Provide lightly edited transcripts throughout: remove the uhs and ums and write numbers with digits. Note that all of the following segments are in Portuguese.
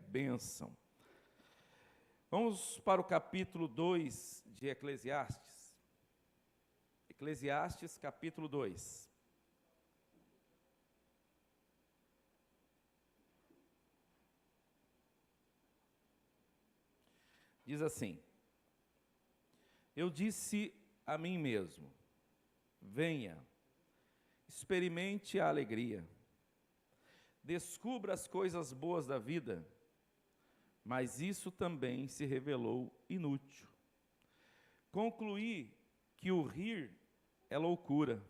bênção. Vamos para o capítulo 2 de Eclesiastes. Eclesiastes, capítulo 2. Diz assim: eu disse a mim mesmo, venha, experimente a alegria, descubra as coisas boas da vida, mas isso também se revelou inútil. Concluí que o rir é loucura,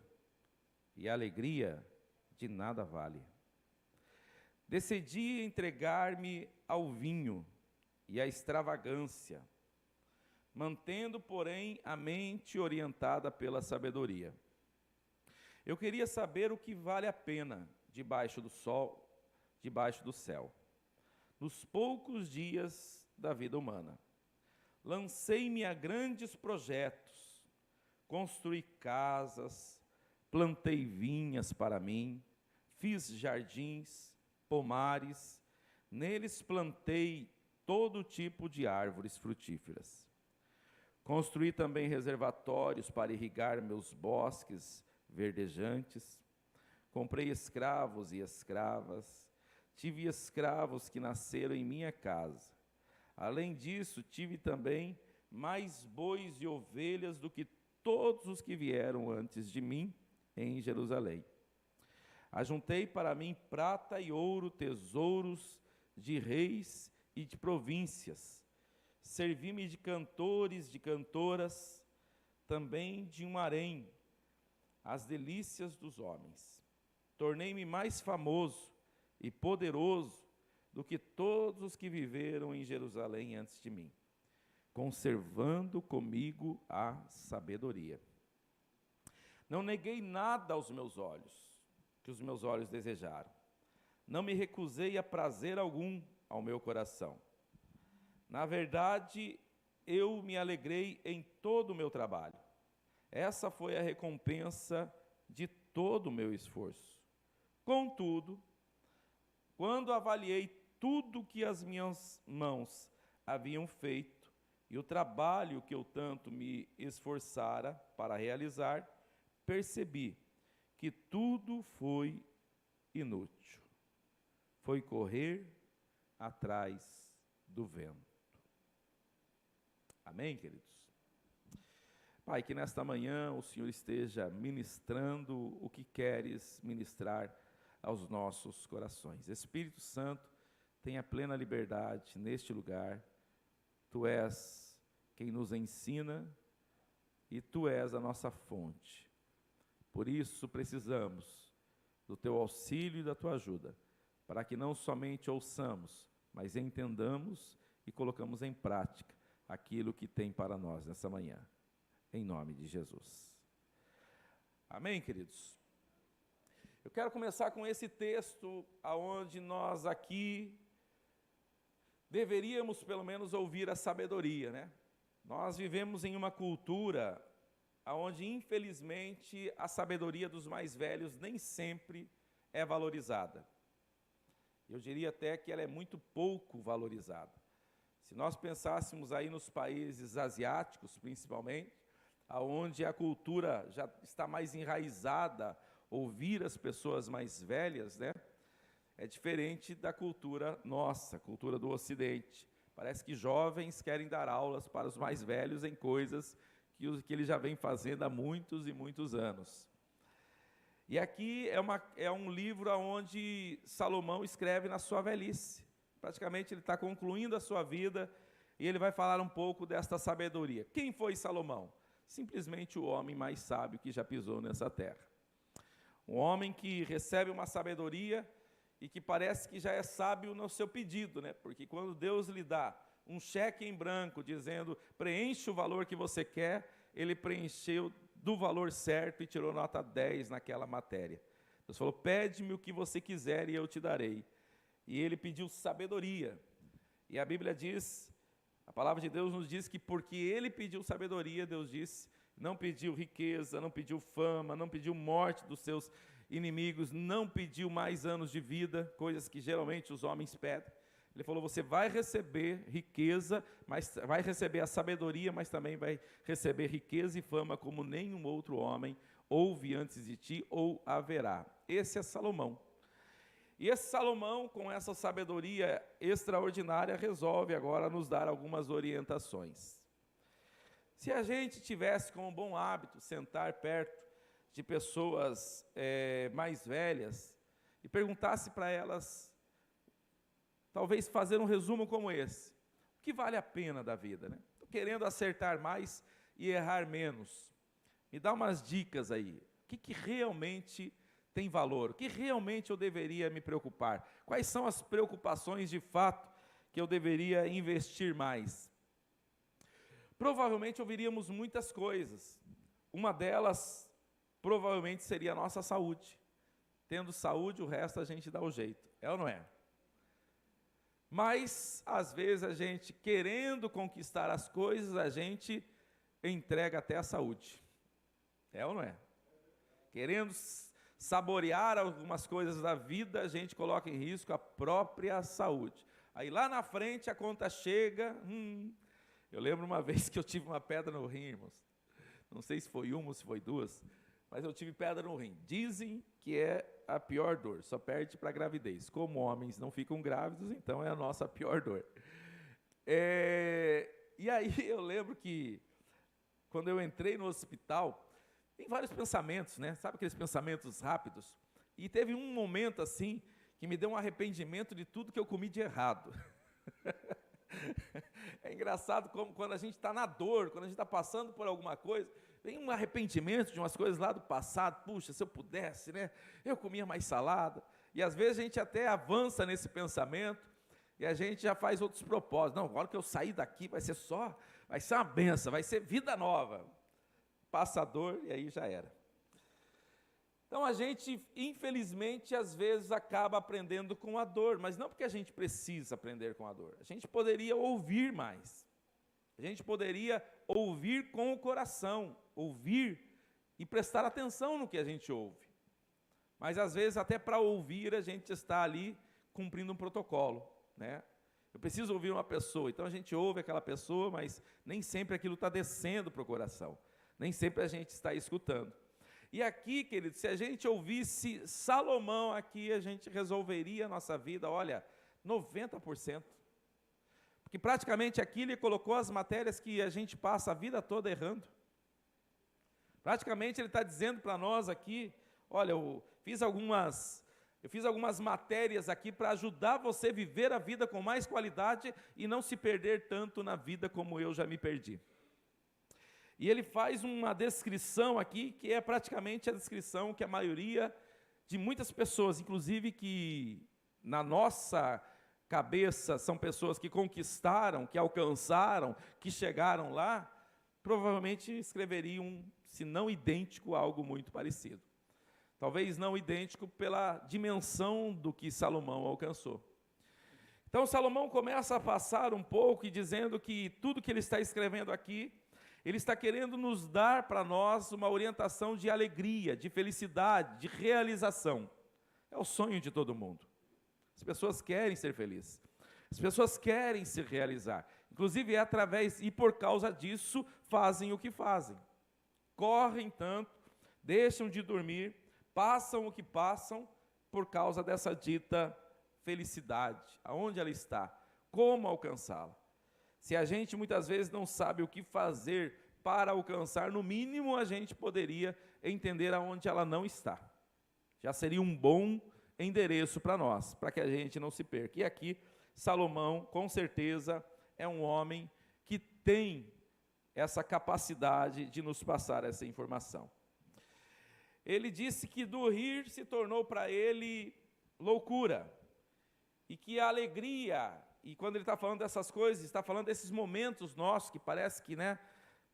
e a alegria de nada vale. Decidi entregar-me ao vinho e à extravagância, mantendo, porém, a mente orientada pela sabedoria. Eu queria saber o que vale a pena debaixo do sol, debaixo do céu, nos poucos dias da vida humana. Lancei-me a grandes projetos, construí casas, plantei vinhas para mim, fiz jardins, pomares, neles plantei todo tipo de árvores frutíferas. Construí também reservatórios para irrigar meus bosques verdejantes. Comprei escravos e escravas. Tive escravos que nasceram em minha casa. Além disso, tive também mais bois e ovelhas do que todos os que vieram antes de mim em Jerusalém. Ajuntei para mim prata e ouro, tesouros de reis e de províncias. Servi-me de cantores, de cantoras, também de um harém, as delícias dos homens. Tornei-me mais famoso e poderoso do que todos os que viveram em Jerusalém antes de mim, conservando comigo a sabedoria. Não neguei nada aos meus olhos, que os meus olhos desejaram. Não me recusei a prazer algum ao meu coração. Na verdade, eu me alegrei em todo o meu trabalho. Essa foi a recompensa de todo o meu esforço. Contudo, quando avaliei tudo que as minhas mãos haviam feito e o trabalho que eu tanto me esforçara para realizar, percebi que tudo foi inútil. Foi correr atrás do vento. Amém, queridos? Pai, que nesta manhã o Senhor esteja ministrando o que queres ministrar aos nossos corações. Espírito Santo, tenha plena liberdade neste lugar. Tu és quem nos ensina e Tu és a nossa fonte. Por isso precisamos do Teu auxílio e da Tua ajuda, para que não somente ouçamos, mas entendamos e colocamos em prática aquilo que tem para nós nessa manhã, em nome de Jesus. Amém, queridos? Eu quero começar com esse texto, aonde nós aqui deveríamos pelo menos ouvir a sabedoria, né? Nós vivemos em uma cultura onde, infelizmente, a sabedoria dos mais velhos nem sempre é valorizada. Eu diria até que ela é muito pouco valorizada. Se nós pensássemos aí nos países asiáticos, principalmente, onde a cultura já está mais enraizada, ouvir as pessoas mais velhas, né? É diferente da cultura nossa, cultura do Ocidente. Parece que jovens querem dar aulas para os mais velhos em coisas que eles já vêm fazendo há muitos e muitos anos. E aqui é um livro onde Salomão escreve na sua velhice. Praticamente ele está concluindo a sua vida e ele vai falar um pouco desta sabedoria. Quem foi Salomão? Simplesmente o homem mais sábio que já pisou nessa terra. Um homem que recebe uma sabedoria e que parece que já é sábio no seu pedido, né? Porque quando Deus lhe dá um cheque em branco dizendo preencha o valor que você quer, ele preencheu do valor certo e tirou nota 10 naquela matéria. Deus falou, pede-me o que você quiser e eu te darei. E ele pediu sabedoria. E a Bíblia diz, a palavra de Deus nos diz que porque ele pediu sabedoria, Deus disse, não pediu riqueza, não pediu fama, não pediu morte dos seus inimigos, não pediu mais anos de vida, coisas que geralmente os homens pedem. Ele falou, você vai receber riqueza, mas vai receber a sabedoria, mas também vai receber riqueza e fama como nenhum outro homem houve antes de ti ou haverá. Esse é Salomão. E esse Salomão, com essa sabedoria extraordinária, resolve agora nos dar algumas orientações. Se a gente tivesse como bom hábito sentar perto de pessoas mais velhas e perguntasse para elas, talvez fazer um resumo como esse: o que vale a pena da vida, né? Estou querendo acertar mais e errar menos. Me dá umas dicas aí. O que realmente tem valor? O que realmente eu deveria me preocupar? Quais são as preocupações de fato que eu deveria investir mais? Provavelmente ouviríamos muitas coisas. Uma delas, provavelmente, seria a nossa saúde. Tendo saúde, o resto a gente dá o jeito. É ou não é? Mas, às vezes, a gente, querendo conquistar as coisas, a gente entrega até a saúde. É ou não é? Querendo saborear algumas coisas da vida, a gente coloca em risco a própria saúde. Aí lá na frente a conta chega. Eu lembro uma vez que eu tive uma pedra no rim, irmãos. Não sei se foi uma ou se foi duas, mas eu tive pedra no rim. Dizem que é a pior dor, só perde para a gravidez. Como homens não ficam grávidos, então é a nossa pior dor. E aí eu lembro que, quando eu entrei no hospital, tem vários pensamentos, né? Sabe aqueles pensamentos rápidos? E teve um momento assim, que me deu um arrependimento de tudo que eu comi de errado. É engraçado como quando a gente está na dor, quando a gente está passando por alguma coisa, vem um arrependimento de umas coisas lá do passado. Puxa, se eu pudesse, né? Eu comia mais salada. E às vezes a gente até avança nesse pensamento e a gente já faz outros propósitos. Não, agora que eu sair daqui vai ser uma benção, vai ser vida nova. Passa a dor e aí já era. Então a gente, infelizmente, às vezes acaba aprendendo com a dor, mas não porque a gente precisa aprender com a dor. A gente poderia ouvir mais. A gente poderia ouvir com o coração, ouvir e prestar atenção no que a gente ouve. Mas às vezes até para ouvir a gente está ali cumprindo um protocolo, né? Eu preciso ouvir uma pessoa, então a gente ouve aquela pessoa, mas nem sempre aquilo está descendo para o coração. Nem sempre a gente está escutando. E aqui, querido, se a gente ouvisse Salomão aqui, a gente resolveria a nossa vida, olha, 90%. Porque praticamente aqui ele colocou as matérias que a gente passa a vida toda errando. Praticamente ele está dizendo para nós aqui, olha, eu fiz algumas matérias aqui para ajudar você a viver a vida com mais qualidade e não se perder tanto na vida como eu já me perdi. E ele faz uma descrição aqui, que é praticamente a descrição que a maioria de muitas pessoas, inclusive que na nossa cabeça são pessoas que conquistaram, que alcançaram, que chegaram lá, provavelmente escreveriam, se não idêntico, algo muito parecido. Talvez não idêntico pela dimensão do que Salomão alcançou. Então Salomão começa a passar um pouco e dizendo que tudo que ele está escrevendo aqui, ele está querendo nos dar para nós uma orientação de alegria, de felicidade, de realização. É o sonho de todo mundo. As pessoas querem ser felizes. As pessoas querem se realizar. Inclusive é através e por causa disso fazem o que fazem. Correm tanto, deixam de dormir, passam o que passam por causa dessa dita felicidade. Aonde ela está? Como alcançá-la? Se a gente muitas vezes não sabe o que fazer para alcançar, no mínimo a gente poderia entender aonde ela não está. Já seria um bom endereço para nós, para que a gente não se perca. E aqui, Salomão, com certeza, é um homem que tem essa capacidade de nos passar essa informação. Ele disse que do rir se tornou para ele loucura, e que a alegria... E quando ele está falando dessas coisas, está falando desses momentos nossos, que parece que, né?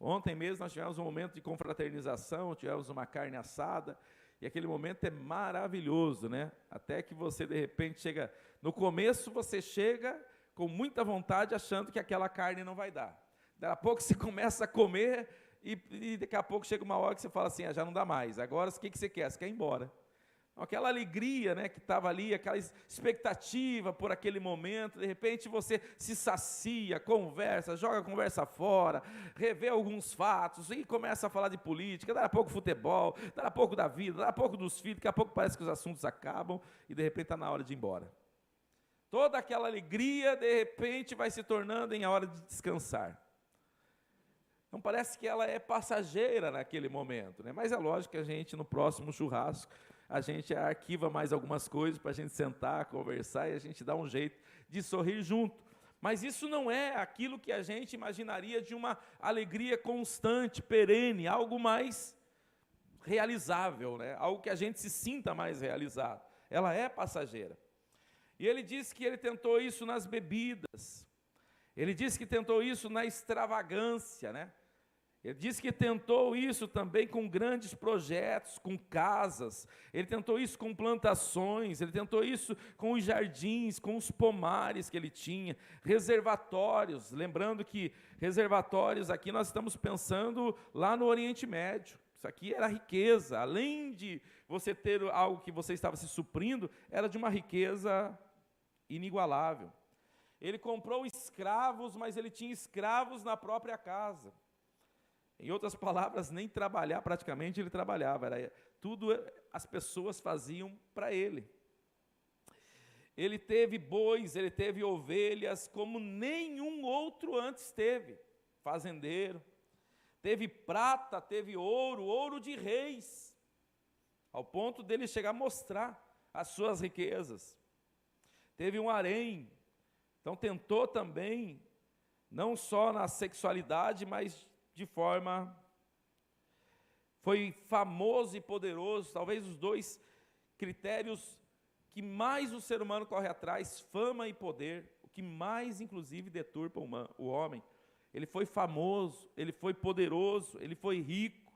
Ontem mesmo nós tivemos um momento de confraternização, tivemos uma carne assada, e aquele momento é maravilhoso, né? Até que você, de repente, chega... No começo, você chega com muita vontade, achando que aquela carne não vai dar. Daqui a pouco você começa a comer, e daqui a pouco chega uma hora que você fala assim, já não dá mais. Agora, o que você quer? Você quer ir embora. Aquela alegria, né, que estava ali, aquela expectativa por aquele momento, de repente você se sacia, conversa, joga a conversa fora, revê alguns fatos e começa a falar de política, daqui a pouco futebol, daqui a pouco da vida, daqui a pouco dos filhos, daqui a pouco parece que os assuntos acabam e de repente está na hora de ir embora. Toda aquela alegria, de repente, vai se tornando em hora de descansar. Então parece que ela é passageira naquele momento, né? Mas é lógico que a gente, no próximo churrasco, a gente arquiva mais algumas coisas para a gente sentar, conversar e a gente dá um jeito de sorrir junto. Mas isso não é aquilo que a gente imaginaria de uma alegria constante, perene, algo mais realizável, né? Algo que a gente se sinta mais realizado. Ela é passageira. E ele diz que ele tentou isso nas bebidas, ele diz que tentou isso na extravagância, né? Ele diz que tentou isso também com grandes projetos, com casas, ele tentou isso com plantações, ele tentou isso com os jardins, com os pomares que ele tinha, reservatórios, lembrando que reservatórios aqui nós estamos pensando lá no Oriente Médio, isso aqui era riqueza, além de você ter algo que você estava se suprindo, era de uma riqueza inigualável. Ele comprou escravos, mas ele tinha escravos na própria casa. Em outras palavras, nem trabalhar praticamente ele trabalhava, tudo as pessoas faziam para ele. Ele teve bois, ele teve ovelhas, como nenhum outro antes teve, fazendeiro. Teve prata, teve ouro, ouro de reis, ao ponto dele chegar a mostrar as suas riquezas. Teve um harém, então tentou também, não só na sexualidade, mas de forma, foi famoso e poderoso, talvez os dois critérios que mais o ser humano corre atrás, fama e poder, o que mais inclusive deturpa o homem. Ele foi famoso, ele foi poderoso, ele foi rico.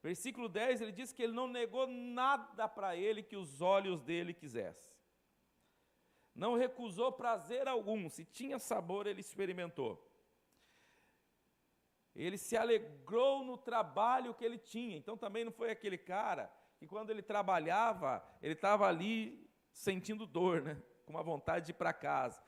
Versículo 10, ele diz que ele não negou nada para ele que os olhos dele quisessem. Não recusou prazer algum, se tinha sabor ele experimentou. Ele se alegrou no trabalho que ele tinha. Então também não foi aquele cara que quando ele trabalhava, ele estava ali sentindo dor, né? Com uma vontade de ir para casa.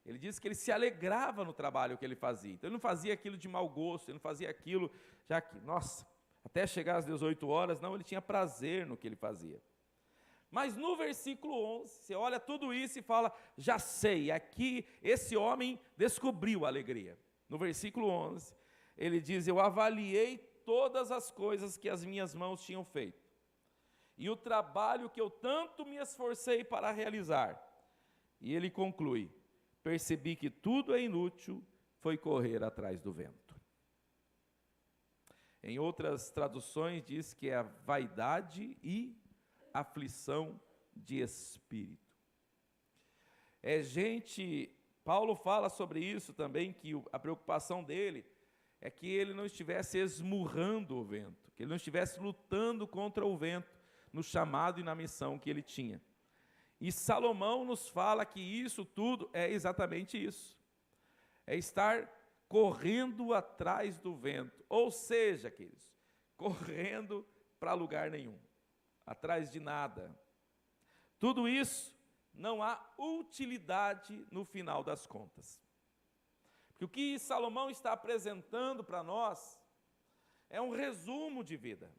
Ele disse que ele se alegrava no trabalho que ele fazia. Então ele não fazia aquilo de mau gosto, ele não fazia aquilo, já que, nossa, até chegar às 18 horas, não, ele tinha prazer no que ele fazia. Mas no versículo 11, você olha tudo isso e fala, já sei, aqui esse homem descobriu a alegria. No versículo 11, ele diz, eu avaliei todas as coisas que as minhas mãos tinham feito, e o trabalho que eu tanto me esforcei para realizar. E ele conclui, percebi que tudo é inútil, foi correr atrás do vento. Em outras traduções diz que é a vaidade e aflição de espírito. Paulo fala sobre isso também, que a preocupação dele é que ele não estivesse esmurrando o vento, que ele não estivesse lutando contra o vento no chamado e na missão que ele tinha. E Salomão nos fala que isso tudo é exatamente isso. É estar correndo atrás do vento. Ou seja, queridos, correndo para lugar nenhum, atrás de nada. Tudo isso não há utilidade no final das contas. Porque o que Salomão está apresentando para nós é um resumo de vida.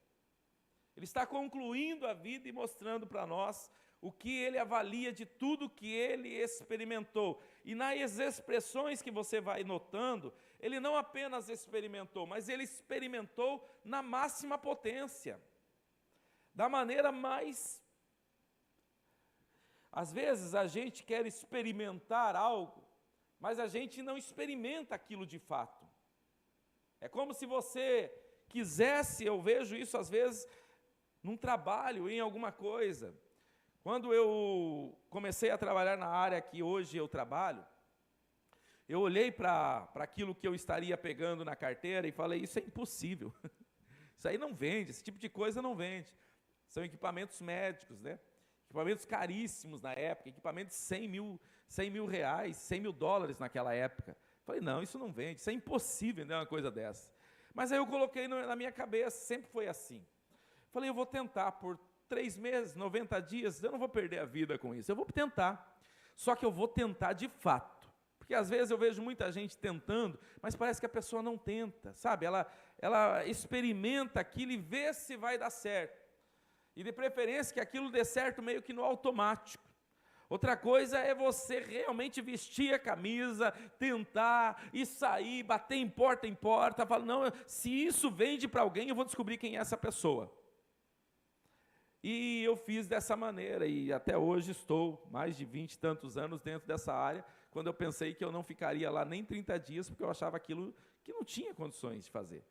Ele está concluindo a vida e mostrando para nós o que ele avalia de tudo que ele experimentou. E nas expressões que você vai notando, ele não apenas experimentou, mas ele experimentou na máxima potência, da maneira mais... Às vezes a gente quer experimentar algo, mas a gente não experimenta aquilo de fato. É como se você quisesse, eu vejo isso às vezes, num trabalho, em alguma coisa. Quando eu comecei a trabalhar na área que hoje eu trabalho, eu olhei para aquilo que eu estaria pegando na carteira e falei, isso é impossível. Isso aí não vende, esse tipo de coisa não vende. São equipamentos médicos, né? Equipamentos caríssimos na época, equipamentos de 100 mil reais, 100 mil dólares naquela época. Falei, não, isso não vende, isso é impossível vender uma coisa dessa. Mas aí eu coloquei na minha cabeça, sempre foi assim. Falei, eu vou tentar por 3 meses, 90 dias, eu não vou perder a vida com isso, eu vou tentar. Só que eu vou tentar de fato. Porque às vezes eu vejo muita gente tentando, mas parece que a pessoa não tenta, sabe? Ela experimenta aquilo e vê se vai dar certo. E de preferência que aquilo dê certo meio que no automático. Outra coisa é você realmente vestir a camisa, tentar e sair, bater em porta, falar, não, se isso vende para alguém, eu vou descobrir quem é essa pessoa. E eu fiz dessa maneira, e até hoje estou mais de 20 e tantos anos dentro dessa área, quando eu pensei que eu não ficaria lá nem 30 dias, porque eu achava aquilo que não tinha condições de fazer.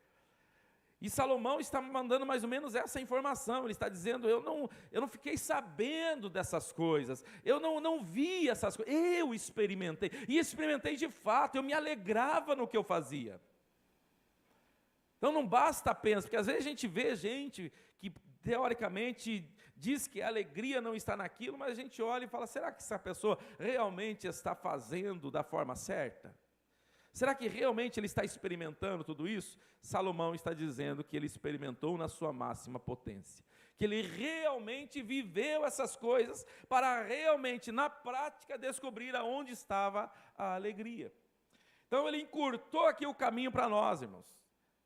E Salomão está me mandando mais ou menos essa informação, ele está dizendo, eu não fiquei sabendo dessas coisas, eu não vi essas coisas, eu experimentei, e experimentei de fato, eu me alegrava no que eu fazia. Então não basta apenas, porque às vezes a gente vê gente que teoricamente diz que a alegria não está naquilo, mas a gente olha e fala, será que essa pessoa realmente está fazendo da forma certa? Será que realmente ele está experimentando tudo isso? Salomão está dizendo que ele experimentou na sua máxima potência, que ele realmente viveu essas coisas para realmente, na prática, descobrir aonde estava a alegria. Então ele encurtou aqui o caminho para nós, irmãos.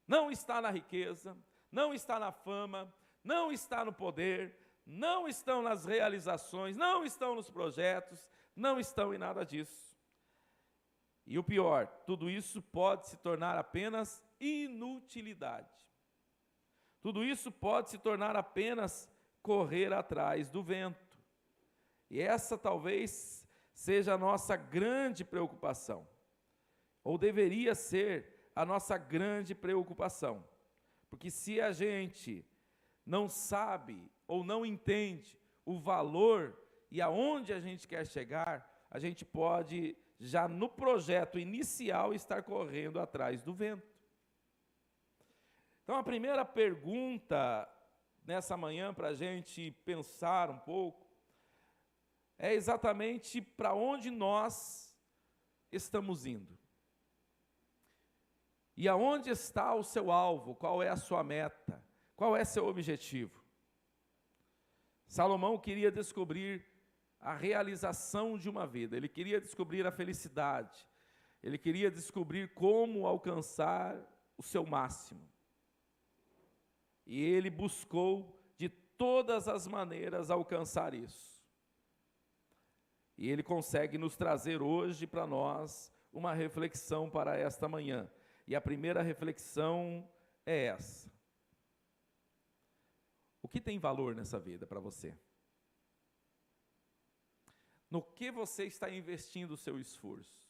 Não está na riqueza, não está na fama, não está no poder, não estão nas realizações, não estão nos projetos, não estão em nada disso. E o pior, tudo isso pode se tornar apenas inutilidade. Tudo isso pode se tornar apenas correr atrás do vento. E essa talvez seja a nossa grande preocupação, ou deveria ser a nossa grande preocupação. Porque se a gente não sabe ou não entende o valor e aonde a gente quer chegar, a gente pode já no projeto inicial estar correndo atrás do vento. Então a primeira pergunta nessa manhã para a gente pensar um pouco é exatamente para onde nós estamos indo. E aonde está o seu alvo? Qual é a sua meta? Qual é seu objetivo? Salomão queria descobrir a realização de uma vida, ele queria descobrir a felicidade, ele queria descobrir como alcançar o seu máximo. E ele buscou de todas as maneiras alcançar isso. E ele consegue nos trazer hoje para nós uma reflexão para esta manhã. E a primeira reflexão é essa. O que tem valor nessa vida para você? No que você está investindo o seu esforço?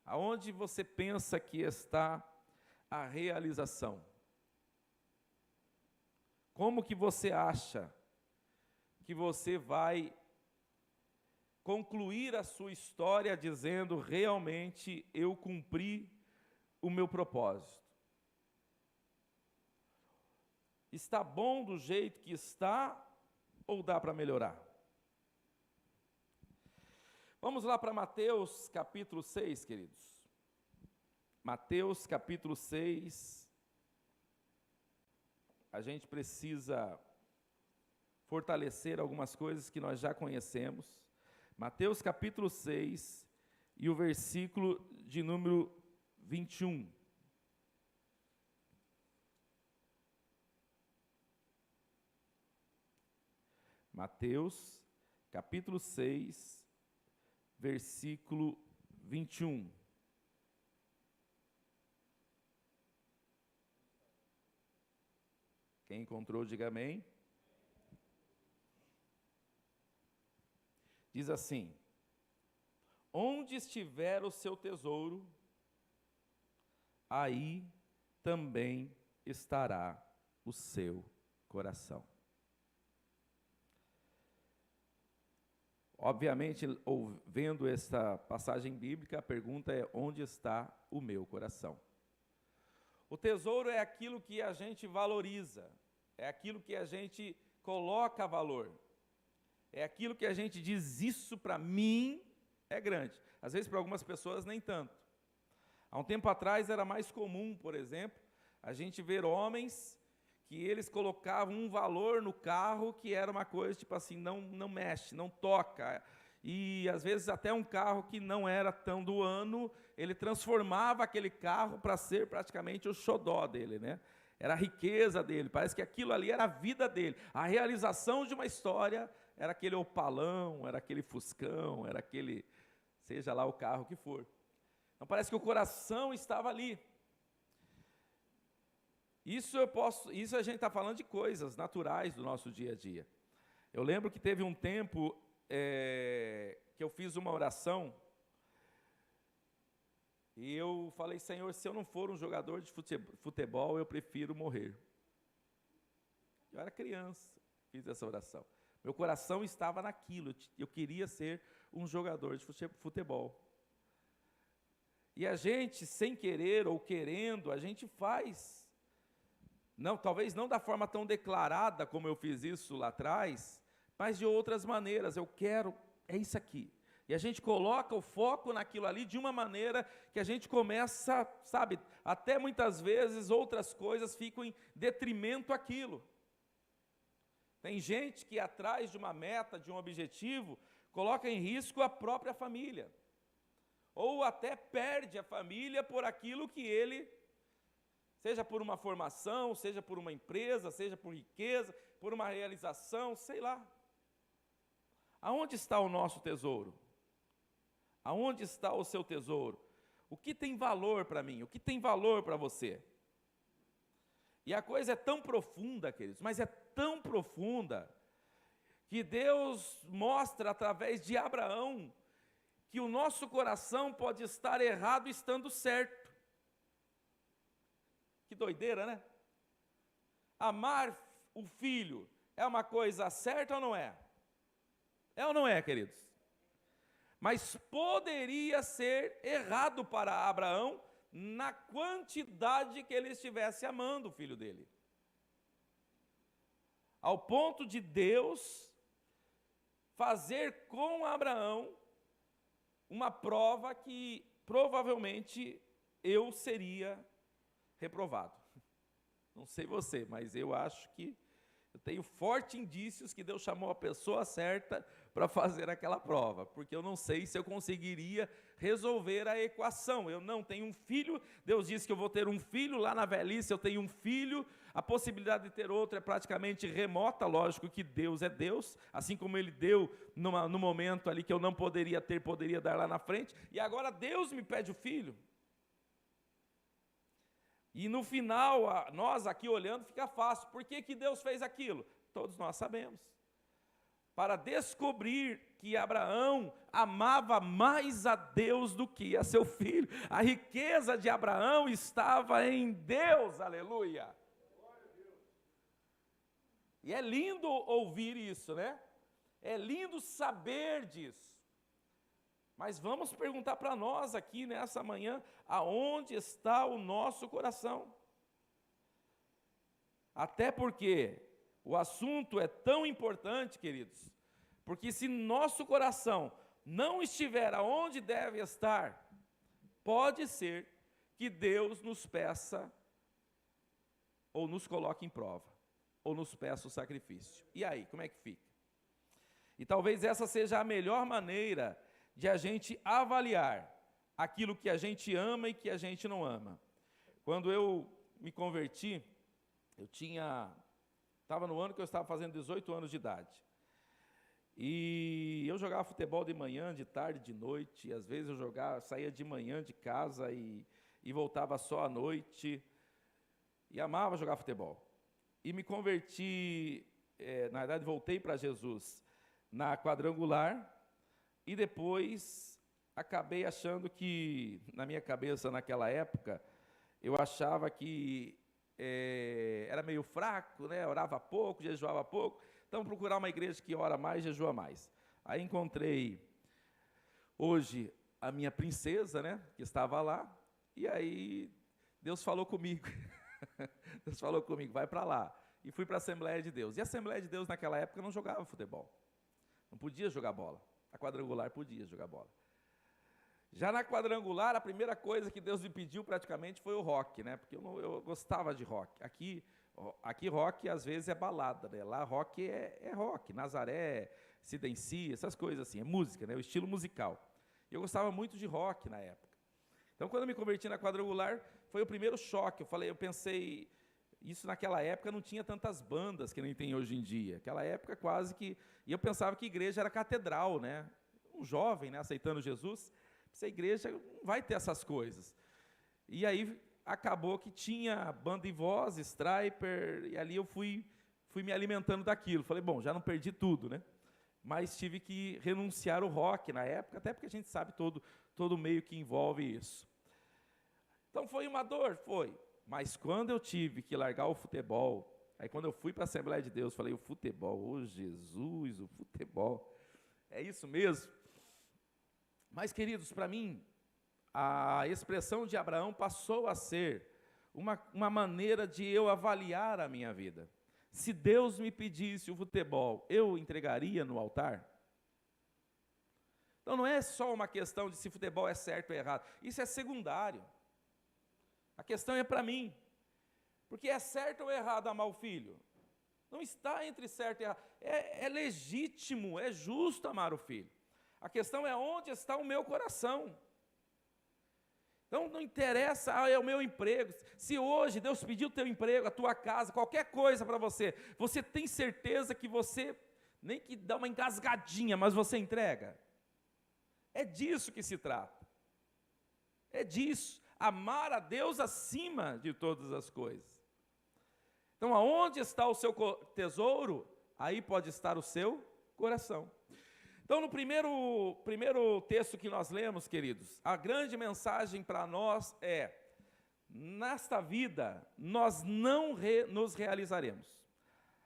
Aonde você pensa que está a realização? Como que você acha que você vai concluir a sua história dizendo, realmente eu cumpri o meu propósito? Está bom do jeito que está ou dá para melhorar? Vamos lá para Mateus capítulo 6, queridos. Mateus capítulo 6. A gente precisa fortalecer algumas coisas que nós já conhecemos. Mateus capítulo 6 e o versículo de número 21. Mateus capítulo 6, versículo 21. Quem encontrou, diga amém. Diz assim: onde estiver o seu tesouro, aí também estará o seu coração. Obviamente, vendo esta passagem bíblica, a pergunta é: onde está o meu coração? O tesouro é aquilo que a gente valoriza, é aquilo que a gente coloca valor, é aquilo que a gente diz, isso para mim é grande. Às vezes para algumas pessoas nem tanto. Há um tempo atrás era mais comum, por exemplo, a gente ver homens que eles colocavam um valor no carro que era uma coisa tipo assim, não mexe, não toca. E às vezes até um carro que não era tão do ano, ele transformava aquele carro para ser praticamente o xodó dele, né? Era a riqueza dele, parece que aquilo ali era a vida dele. A realização de uma história era aquele opalão, era aquele fuscão, era aquele, seja lá o carro que for. Então parece que o coração estava ali. Isso a gente está falando de coisas naturais do nosso dia a dia. Eu lembro que teve um tempo que eu fiz uma oração e eu falei, Senhor, se eu não for um jogador de futebol, eu prefiro morrer. Eu era criança, fiz essa oração. Meu coração estava naquilo, eu queria ser um jogador de futebol. E a gente, sem querer ou querendo, a gente faz. Não, talvez não da forma tão declarada como eu fiz isso lá atrás, mas de outras maneiras. Eu quero, é isso aqui. E a gente coloca o foco naquilo ali de uma maneira que a gente começa, sabe, até muitas vezes outras coisas ficam em detrimento àquilo. Tem gente que atrás de uma meta, de um objetivo, coloca em risco a própria família. Ou até perde a família por aquilo que ele, seja por uma formação, seja por uma empresa, seja por riqueza, por uma realização, sei lá. Aonde está o nosso tesouro? Aonde está o seu tesouro? O que tem valor para mim? O que tem valor para você? E a coisa é tão profunda, queridos, mas é tão profunda, que Deus mostra através de Abraão, que o nosso coração pode estar errado estando certo. Que doideira, né? Amar o filho é uma coisa certa ou não é? É ou não é, queridos? Mas poderia ser errado para Abraão na quantidade que ele estivesse amando o filho dele. Ao ponto de Deus fazer com Abraão uma prova que provavelmente eu seria reprovado. Não sei você, mas eu acho que eu tenho fortes indícios que Deus chamou a pessoa certa para fazer aquela prova, porque eu não sei se eu conseguiria resolver a equação. Eu não tenho um filho, Deus disse que eu vou ter um filho, lá na velhice eu tenho um filho, a possibilidade de ter outro é praticamente remota, lógico que Deus é Deus, assim como Ele deu no momento ali que eu não poderia ter, poderia dar lá na frente, e agora Deus me pede o filho. E no final, nós aqui olhando fica fácil. Por que Deus fez aquilo? Todos nós sabemos. Para descobrir que Abraão amava mais a Deus do que a seu filho. A riqueza de Abraão estava em Deus, aleluia. E é lindo ouvir isso, né? É lindo saber disso. Mas vamos perguntar para nós aqui nessa manhã, aonde está o nosso coração? Até porque o assunto é tão importante, queridos, porque se nosso coração não estiver aonde deve estar, pode ser que Deus nos peça, ou nos coloque em prova, ou nos peça o sacrifício. E aí, como é que fica? E talvez essa seja a melhor maneira de a gente avaliar aquilo que a gente ama e que a gente não ama. Quando eu me converti, estava no ano que eu estava fazendo 18 anos de idade. E eu jogava futebol de manhã, de tarde, de noite, e às vezes eu saía de manhã de casa e voltava só à noite, e amava jogar futebol. E me converti, na verdade voltei para Jesus na quadrangular, e depois acabei achando que, na minha cabeça naquela época, eu achava que era meio fraco, né? Orava pouco, jejuava pouco, então procurar uma igreja que ora mais, jejua mais. Aí encontrei hoje a minha princesa, né? Que estava lá, e aí Deus falou comigo, Deus falou comigo, vai para lá, e fui para a Assembleia de Deus. E a Assembleia de Deus naquela época não jogava futebol, não podia jogar bola. A quadrangular podia jogar bola. Já na quadrangular, a primeira coisa que Deus me pediu praticamente foi o rock, né? Porque eu gostava de rock. Aqui, Aqui rock às vezes é balada, né? Lá rock é rock, Nazaré, Cidenci, essas coisas assim, é música, né? O estilo musical. E eu gostava muito de rock na época. Então, quando eu me converti na Quadrangular, foi o primeiro choque. Eu pensei, isso naquela época não tinha tantas bandas que nem tem hoje em dia. Aquela época quase que... E eu pensava que igreja era catedral, né? Um jovem, né, aceitando Jesus, essa igreja não vai ter essas coisas. E aí acabou que tinha banda e voz, Striper, e ali eu fui me alimentando daquilo. Falei, bom, já não perdi tudo, né? Mas tive que renunciar ao rock na época, até porque a gente sabe todo o meio que envolve isso. Então foi uma dor? Foi. Mas quando eu tive que largar o futebol, aí quando eu fui para a Assembleia de Deus, falei, o futebol, ô Jesus, o futebol, é isso mesmo? Mas, queridos, para mim, a expressão de Abraão passou a ser uma maneira de eu avaliar a minha vida. Se Deus me pedisse o futebol, eu entregaria no altar? Então não é só uma questão de se futebol é certo ou errado, isso é secundário. A questão é para mim, porque é certo ou errado amar o filho? Não está entre certo e errado, é legítimo, é justo amar o filho. A questão é onde está o meu coração. Então não interessa, é o meu emprego. Se hoje Deus pediu o teu emprego, a tua casa, qualquer coisa para você, você tem certeza que você, nem que dá uma engasgadinha, mas você entrega? É disso que se trata. É disso. Amar a Deus acima de todas as coisas. Então aonde está o seu tesouro, aí pode estar o seu coração. Então, no primeiro texto que nós lemos, queridos, a grande mensagem para nós é: nesta vida, nós não nos realizaremos.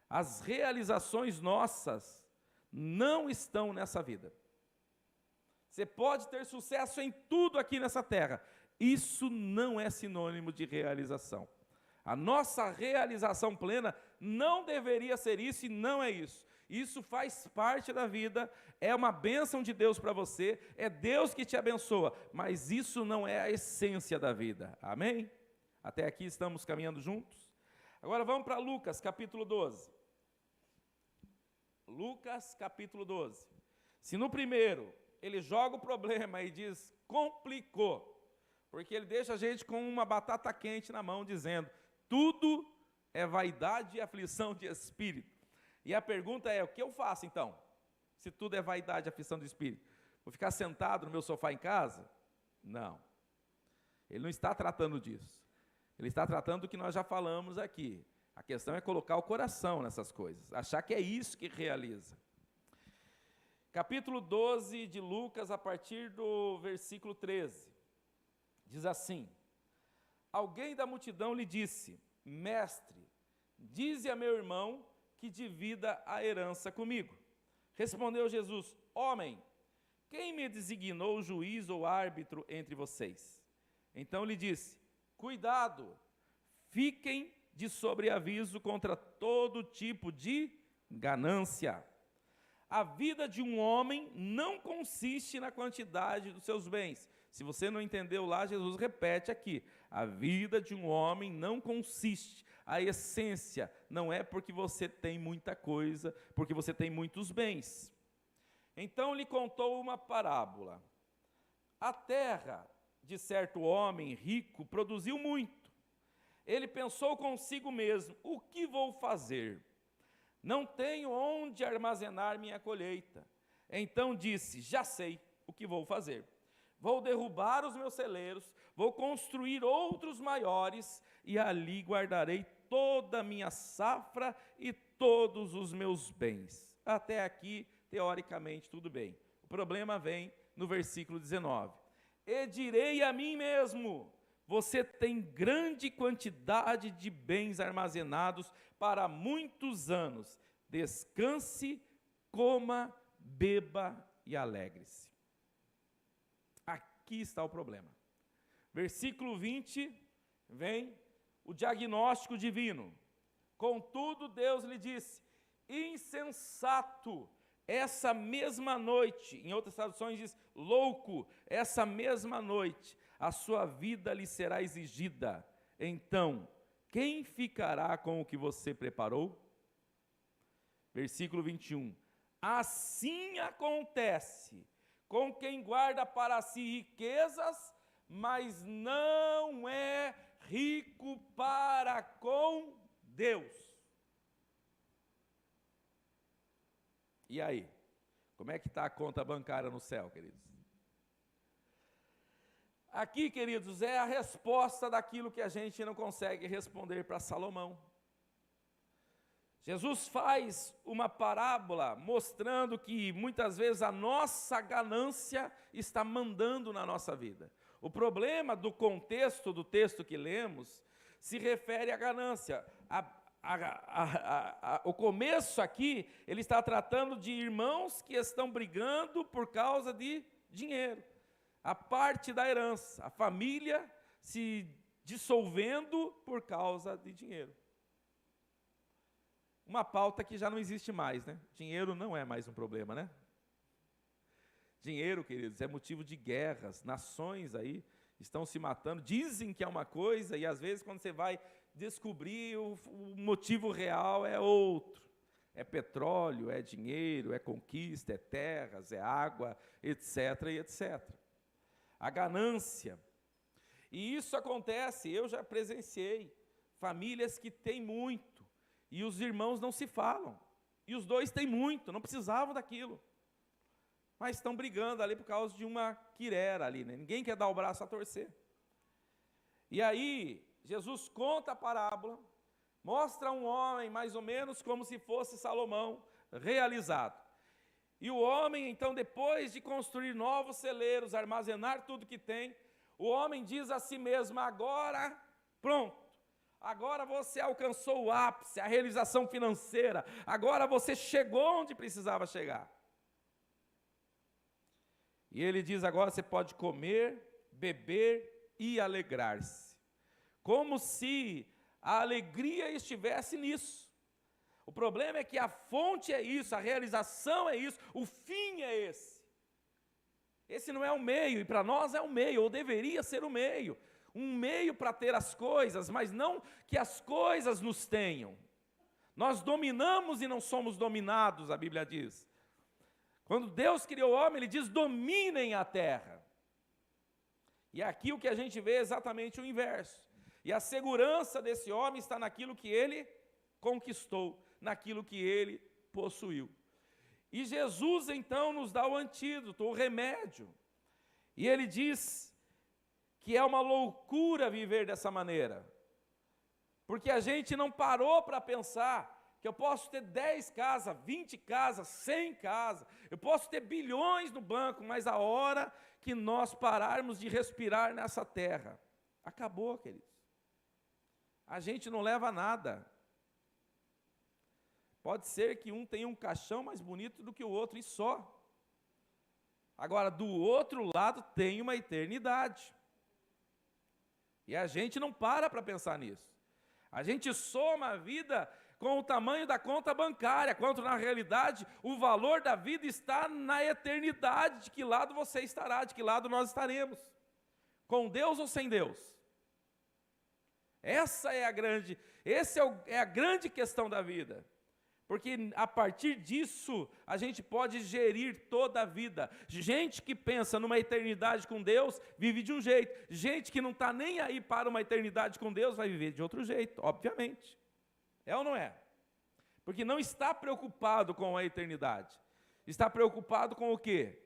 As realizações nossas não estão nessa vida. Você pode ter sucesso em tudo aqui nessa terra, isso não é sinônimo de realização. A nossa realização plena não deveria ser isso e não é isso. Isso faz parte da vida, é uma bênção de Deus para você, é Deus que te abençoa, mas isso não é a essência da vida, amém? Até aqui estamos caminhando juntos? Agora vamos para Lucas, capítulo 12. Lucas, capítulo 12. Se no primeiro ele joga o problema e diz, complicou, porque ele deixa a gente com uma batata quente na mão, dizendo, tudo é vaidade e aflição de espírito. E a pergunta é, o que eu faço então? Se tudo é vaidade e aflição do espírito? Vou ficar sentado no meu sofá em casa? Não. Ele não está tratando disso. Ele está tratando do que nós já falamos aqui. A questão é colocar o coração nessas coisas, achar que é isso que realiza. Capítulo 12 de Lucas, a partir do versículo 13. Diz assim, alguém da multidão lhe disse, mestre, dize a meu irmão que divida a herança comigo. Respondeu Jesus, homem, quem me designou juiz ou árbitro entre vocês? Então lhe disse, cuidado, fiquem de sobreaviso contra todo tipo de ganância. A vida de um homem não consiste na quantidade dos seus bens. Se você não entendeu lá, Jesus repete aqui, a vida de um homem não consiste, a essência não é porque você tem muita coisa, porque você tem muitos bens. Então lhe contou uma parábola. A terra de certo homem rico produziu muito. Ele pensou consigo mesmo, o que vou fazer? Não tenho onde armazenar minha colheita. Então disse, já sei o que vou fazer. Vou derrubar os meus celeiros, vou construir outros maiores, e ali guardarei toda a minha safra e todos os meus bens. Até aqui, teoricamente, tudo bem. O problema vem no versículo 19. E direi a mim mesmo, você tem grande quantidade de bens armazenados para muitos anos. Descanse, coma, beba e alegre-se. Aqui está o problema. Versículo 20, vem o diagnóstico divino. Contudo, Deus lhe disse, insensato, essa mesma noite, em outras traduções diz, louco, essa mesma noite, a sua vida lhe será exigida. Então, quem ficará com o que você preparou? Versículo 21. Assim acontece com quem guarda para si riquezas, mas não é rico para com Deus. E aí? Como é que está a conta bancária no céu, queridos? Aqui, queridos, é a resposta daquilo que a gente não consegue responder para Salomão. Jesus faz uma parábola mostrando que muitas vezes a nossa ganância está mandando na nossa vida. O problema do contexto do texto que lemos se refere à ganância. O começo aqui, ele está tratando de irmãos que estão brigando por causa de dinheiro. A parte da herança, a família se dissolvendo por causa de dinheiro. Uma pauta que já não existe mais, né? Dinheiro não é mais um problema, né? Dinheiro, queridos, é motivo de guerras, nações aí estão se matando, dizem que é uma coisa e às vezes quando você vai descobrir o motivo real é outro. É petróleo, é dinheiro, é conquista, é terras, é água, etc, e etc. A ganância. E isso acontece, eu já presenciei famílias que têm muito e os irmãos não se falam. E os dois têm muito, não precisavam daquilo. Mas estão brigando ali por causa de uma quirera ali, né? Ninguém quer dar o braço a torcer. E aí, Jesus conta a parábola, mostra um homem mais ou menos como se fosse Salomão, realizado. E o homem, então, depois de construir novos celeiros, armazenar tudo que tem, o homem diz a si mesmo, agora, pronto, agora você alcançou o ápice, a realização financeira, agora você chegou onde precisava chegar. E ele diz, agora você pode comer, beber e alegrar-se. Como se a alegria estivesse nisso. O problema é que a fonte é isso, a realização é isso, o fim é esse. Esse não é o meio, e para nós é o meio, ou deveria ser o meio. Um meio para ter as coisas, mas não que as coisas nos tenham. Nós dominamos e não somos dominados, a Bíblia diz. Quando Deus criou o homem, Ele diz, dominem a terra. E aqui o que a gente vê é exatamente o inverso. E a segurança desse homem está naquilo que ele conquistou, naquilo que ele possuiu. E Jesus então nos dá o antídoto, o remédio. E ele diz que é uma loucura viver dessa maneira. Porque a gente não parou para pensar que eu posso ter 10 casas, 20 casas, 100 casas, eu posso ter bilhões no banco, mas a hora que nós pararmos de respirar nessa terra, acabou, queridos. A gente não leva nada. Pode ser que um tenha um caixão mais bonito do que o outro, e só. Agora, do outro lado tem uma eternidade. E a gente não para pensar nisso. A gente soma a vida com o tamanho da conta bancária, quando na realidade o valor da vida está na eternidade, de que lado você estará, de que lado nós estaremos, com Deus ou sem Deus. Essa é a grande questão da vida, porque a partir disso a gente pode gerir toda a vida. Gente que pensa numa eternidade com Deus, vive de um jeito, gente que não está nem aí para uma eternidade com Deus, vai viver de outro jeito, obviamente. É ou não é? Porque não está preocupado com a eternidade. Está preocupado com o quê?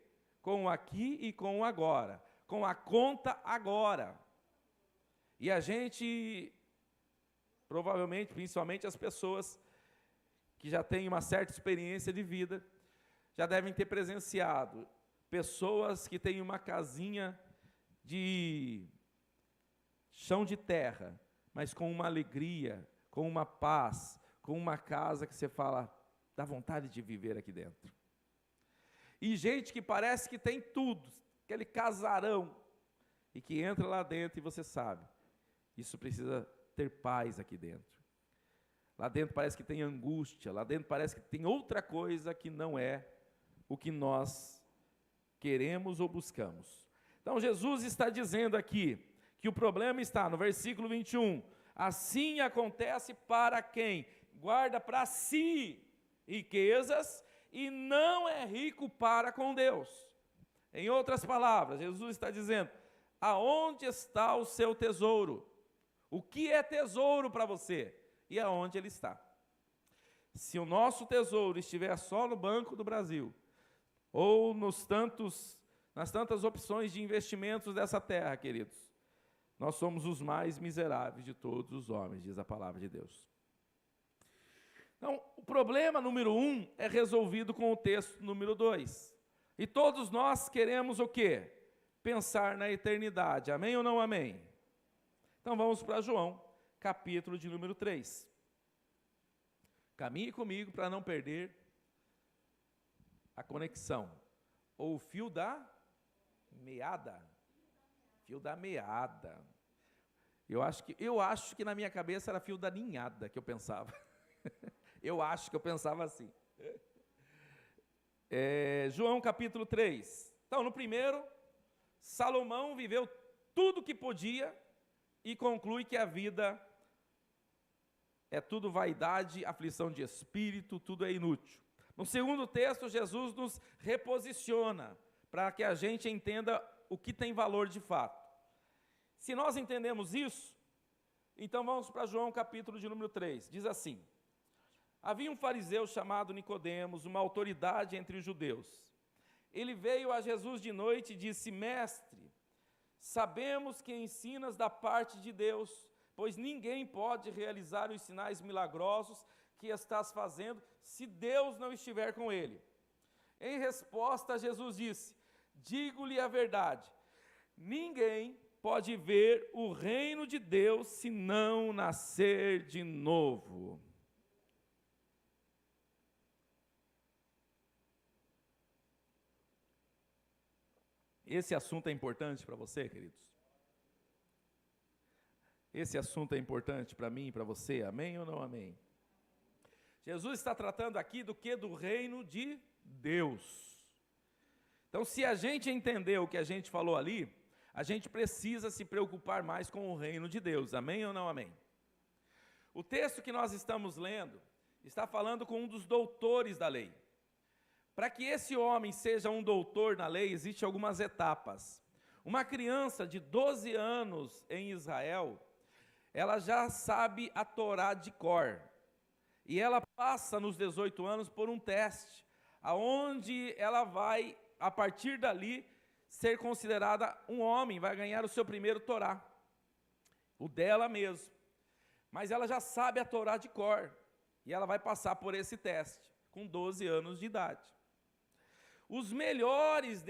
Com o aqui e com o agora. Com a conta agora. E a gente, provavelmente, principalmente as pessoas que já têm uma certa experiência de vida, já devem ter presenciado pessoas que têm uma casinha de chão de terra, mas com uma alegria, com uma paz, com uma casa que você fala, dá vontade de viver aqui dentro. E gente que parece que tem tudo, aquele casarão, e que entra lá dentro e você sabe, isso precisa ter paz aqui dentro. Lá dentro parece que tem angústia, lá dentro parece que tem outra coisa que não é o que nós queremos ou buscamos. Então Jesus está dizendo aqui, que o problema está no versículo 21, Assim acontece para quem guarda para si riquezas e não é rico para com Deus. Em outras palavras, Jesus está dizendo: aonde está o seu tesouro? O que é tesouro para você? E aonde ele está? Se o nosso tesouro estiver só no Banco do Brasil, ou nas tantas opções de investimentos dessa terra, queridos, nós somos os mais miseráveis de todos os homens, diz a palavra de Deus. Então, o problema número 1 é resolvido com o texto número 2. E todos nós queremos o quê? Pensar na eternidade. Amém ou não amém? Então vamos para João, capítulo de número 3. Caminhe comigo para não perder a conexão. Ou o fio da meada. Fio da meada. Eu acho que na minha cabeça era fio da ninhada que eu pensava. Eu acho que eu pensava assim. João capítulo 3. Então, no primeiro, Salomão viveu tudo que podia e conclui que a vida é tudo vaidade, aflição de espírito, tudo é inútil. No segundo texto, Jesus nos reposiciona para que a gente entenda o que tem valor de fato. Se nós entendemos isso, então vamos para João capítulo de número 3. Diz assim: havia um fariseu chamado Nicodemos, uma autoridade entre os judeus. Ele veio a Jesus de noite e disse: mestre, sabemos que ensinas da parte de Deus, pois ninguém pode realizar os sinais milagrosos que estás fazendo se Deus não estiver com ele. Em resposta, Jesus disse: digo-lhe a verdade, ninguém pode ver o reino de Deus se não nascer de novo. Esse assunto é importante para você, queridos? Esse assunto é importante para mim e para você, amém ou não amém? Jesus está tratando aqui do que? Do reino de Deus. Então, se a gente entender o que a gente falou ali, a gente precisa se preocupar mais com o reino de Deus, amém ou não amém? O texto que nós estamos lendo está falando com um dos doutores da lei. Para que esse homem seja um doutor na lei, existem algumas etapas. Uma criança de 12 anos em Israel, ela já sabe a Torá de cor. E ela passa nos 18 anos por um teste, aonde ela vai, a partir dali, ser considerada um homem, vai ganhar o seu primeiro Torá, o dela mesmo. Mas ela já sabe a Torá de cor, e ela vai passar por esse teste, com 12 anos de idade. Os melhores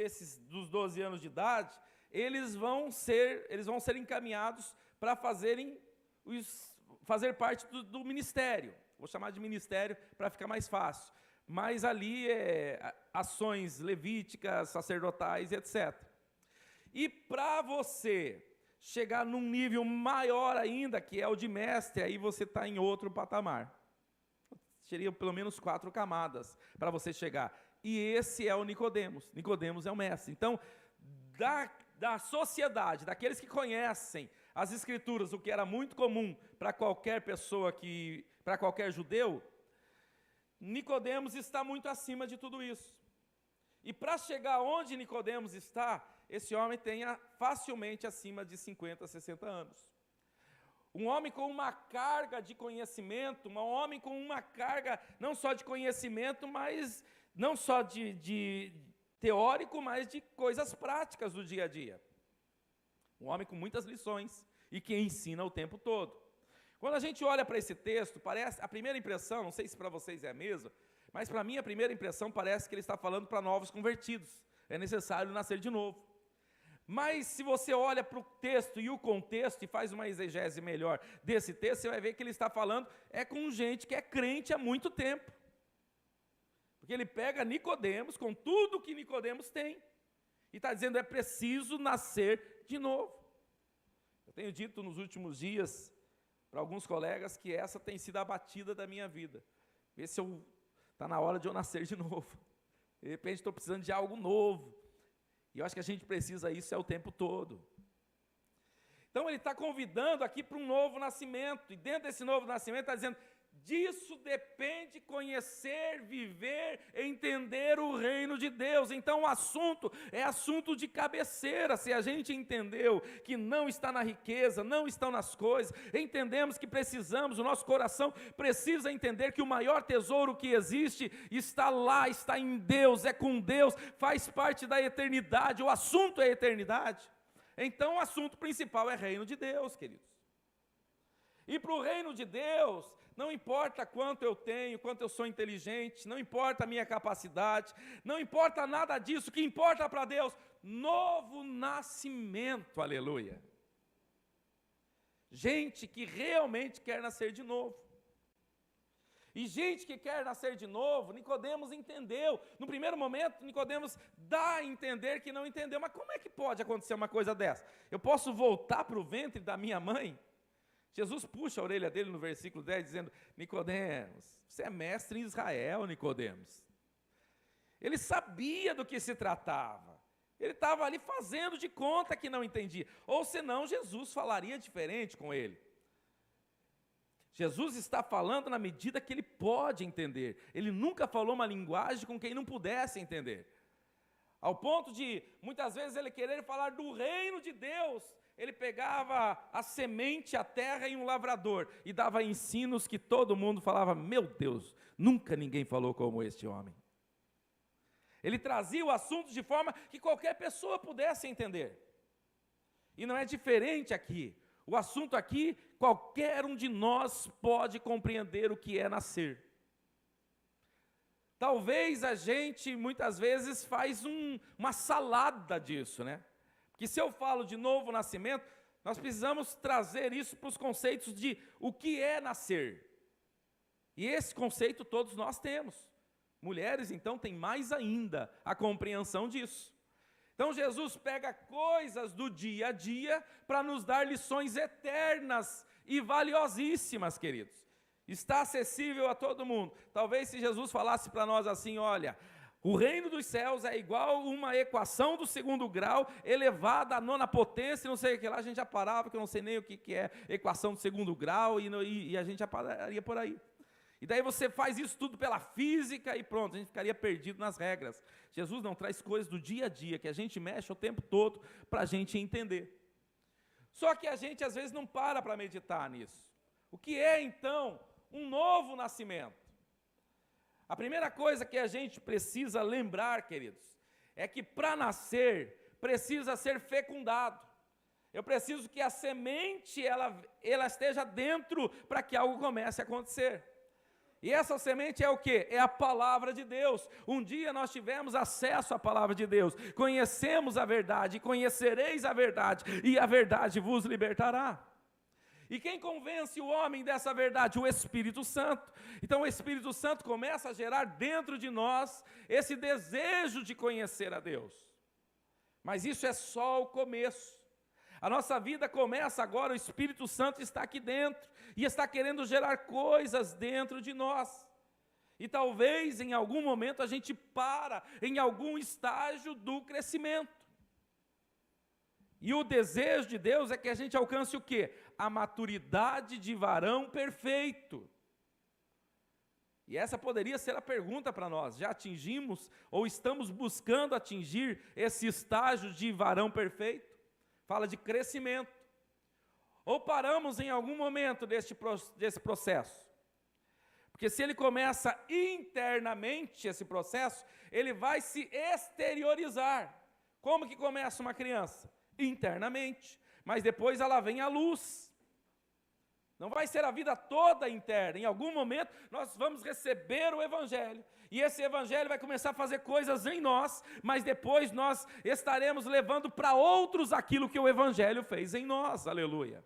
dos 12 anos de idade, eles vão ser encaminhados para fazer parte do ministério. Vou chamar de ministério para ficar mais fácil. Mas ali ações levíticas, sacerdotais, etc. E para você chegar num nível maior ainda, que é o de mestre, aí você está em outro patamar. Seria pelo menos 4 camadas para você chegar. E esse é o Nicodemos. Nicodemos é o mestre. Então, da sociedade, daqueles que conhecem as Escrituras, o que era muito comum para qualquer pessoa, para qualquer judeu, Nicodemos está muito acima de tudo isso. E para chegar onde Nicodemos está, esse homem tenha facilmente acima de 50, 60 anos. Um homem com uma carga de conhecimento, um homem com uma carga não só de conhecimento, mas não só de teórico, mas de coisas práticas do dia a dia. Um homem com muitas lições e que ensina o tempo todo. Quando a gente olha para esse texto, parece, a primeira impressão, não sei se para vocês é a mesma, mas para mim a primeira impressão parece que ele está falando para novos convertidos. É necessário nascer de novo. Mas se você olha para o texto e o contexto e faz uma exegese melhor desse texto, você vai ver que ele está falando com gente que é crente há muito tempo. Porque ele pega Nicodemos com tudo que Nicodemos tem. E está dizendo, é preciso nascer de novo. Eu tenho dito nos últimos dias para alguns colegas que essa tem sido a batida da minha vida. Ver se está na hora de eu nascer de novo. De repente estou precisando de algo novo. E eu acho que a gente precisa isso o tempo todo. Então ele está convidando aqui para um novo nascimento, e dentro desse novo nascimento está dizendo, disso depende conhecer, viver, entender o reino de Deus. Então o assunto é assunto de cabeceira. Se a gente entendeu que não está na riqueza, não estão nas coisas, entendemos que precisamos, o nosso coração precisa entender que o maior tesouro que existe está lá, está em Deus, é com Deus, faz parte da eternidade, o assunto é a eternidade. Então o assunto principal é reino de Deus, queridos. E para o reino de Deus, não importa quanto eu tenho, quanto eu sou inteligente, não importa a minha capacidade, não importa nada disso, o que importa para Deus, novo nascimento, aleluia. Gente que realmente quer nascer de novo. E gente que quer nascer de novo, Nicodemos entendeu. No primeiro momento, Nicodemos dá a entender que não entendeu. Mas como é que pode acontecer uma coisa dessa? Eu posso voltar para o ventre da minha mãe? Jesus puxa a orelha dele no versículo 10, dizendo, Nicodemos, você é mestre em Israel, Nicodemos. Ele sabia do que se tratava. Ele estava ali fazendo de conta que não entendia. Ou senão, Jesus falaria diferente com ele. Jesus está falando na medida que ele pode entender. Ele nunca falou uma linguagem com quem não pudesse entender. Ao ponto de, muitas vezes, ele querer falar do reino de Deus. Ele pegava a semente, a terra e um lavrador, e dava ensinos que todo mundo falava, meu Deus, nunca ninguém falou como este homem. Ele trazia o assunto de forma que qualquer pessoa pudesse entender. E não é diferente aqui. O assunto aqui, qualquer um de nós pode compreender o que é nascer. Talvez a gente, muitas vezes, faz uma salada disso, né? Que se eu falo de novo nascimento, nós precisamos trazer isso para os conceitos de o que é nascer. E esse conceito todos nós temos. Mulheres, então, têm mais ainda a compreensão disso. Então, Jesus pega coisas do dia a dia para nos dar lições eternas e valiosíssimas, queridos. Está acessível a todo mundo. Talvez se Jesus falasse para nós assim, olha, o reino dos céus é igual uma equação do segundo grau elevada à nona potência, não sei o que lá, a gente já parava, porque eu não sei nem o que é equação do segundo grau, e a gente já pararia por aí. E daí você faz isso tudo pela física e pronto, a gente ficaria perdido nas regras. Jesus não traz coisas do dia a dia, que a gente mexe o tempo todo para a gente entender. Só que a gente às vezes não para meditar nisso. O que é então um novo nascimento? A primeira coisa que a gente precisa lembrar, queridos, é que para nascer, precisa ser fecundado. Eu preciso que a semente, ela esteja dentro para que algo comece a acontecer. E essa semente é o quê? É a palavra de Deus. Um dia nós tivemos acesso à palavra de Deus, conhecemos a verdade, conhecereis a verdade, e a verdade vos libertará. E quem convence o homem dessa verdade? O Espírito Santo. Então o Espírito Santo começa a gerar dentro de nós esse desejo de conhecer a Deus. Mas isso é só o começo. A nossa vida começa agora, o Espírito Santo está aqui dentro e está querendo gerar coisas dentro de nós. E talvez em algum momento a gente para em algum estágio do crescimento. E o desejo de Deus é que a gente alcance o quê? A maturidade de varão perfeito. E essa poderia ser a pergunta para nós. Já atingimos ou estamos buscando atingir esse estágio de varão perfeito? Fala de crescimento. Ou paramos em algum momento desse processo? Porque se ele começa internamente esse processo, ele vai se exteriorizar. Como que começa uma criança? Internamente, mas depois ela vem à luz. Não vai ser a vida toda interna. Em algum momento nós vamos receber o Evangelho, e esse Evangelho vai começar a fazer coisas em nós, mas depois nós estaremos levando para outros aquilo que o Evangelho fez em nós, aleluia.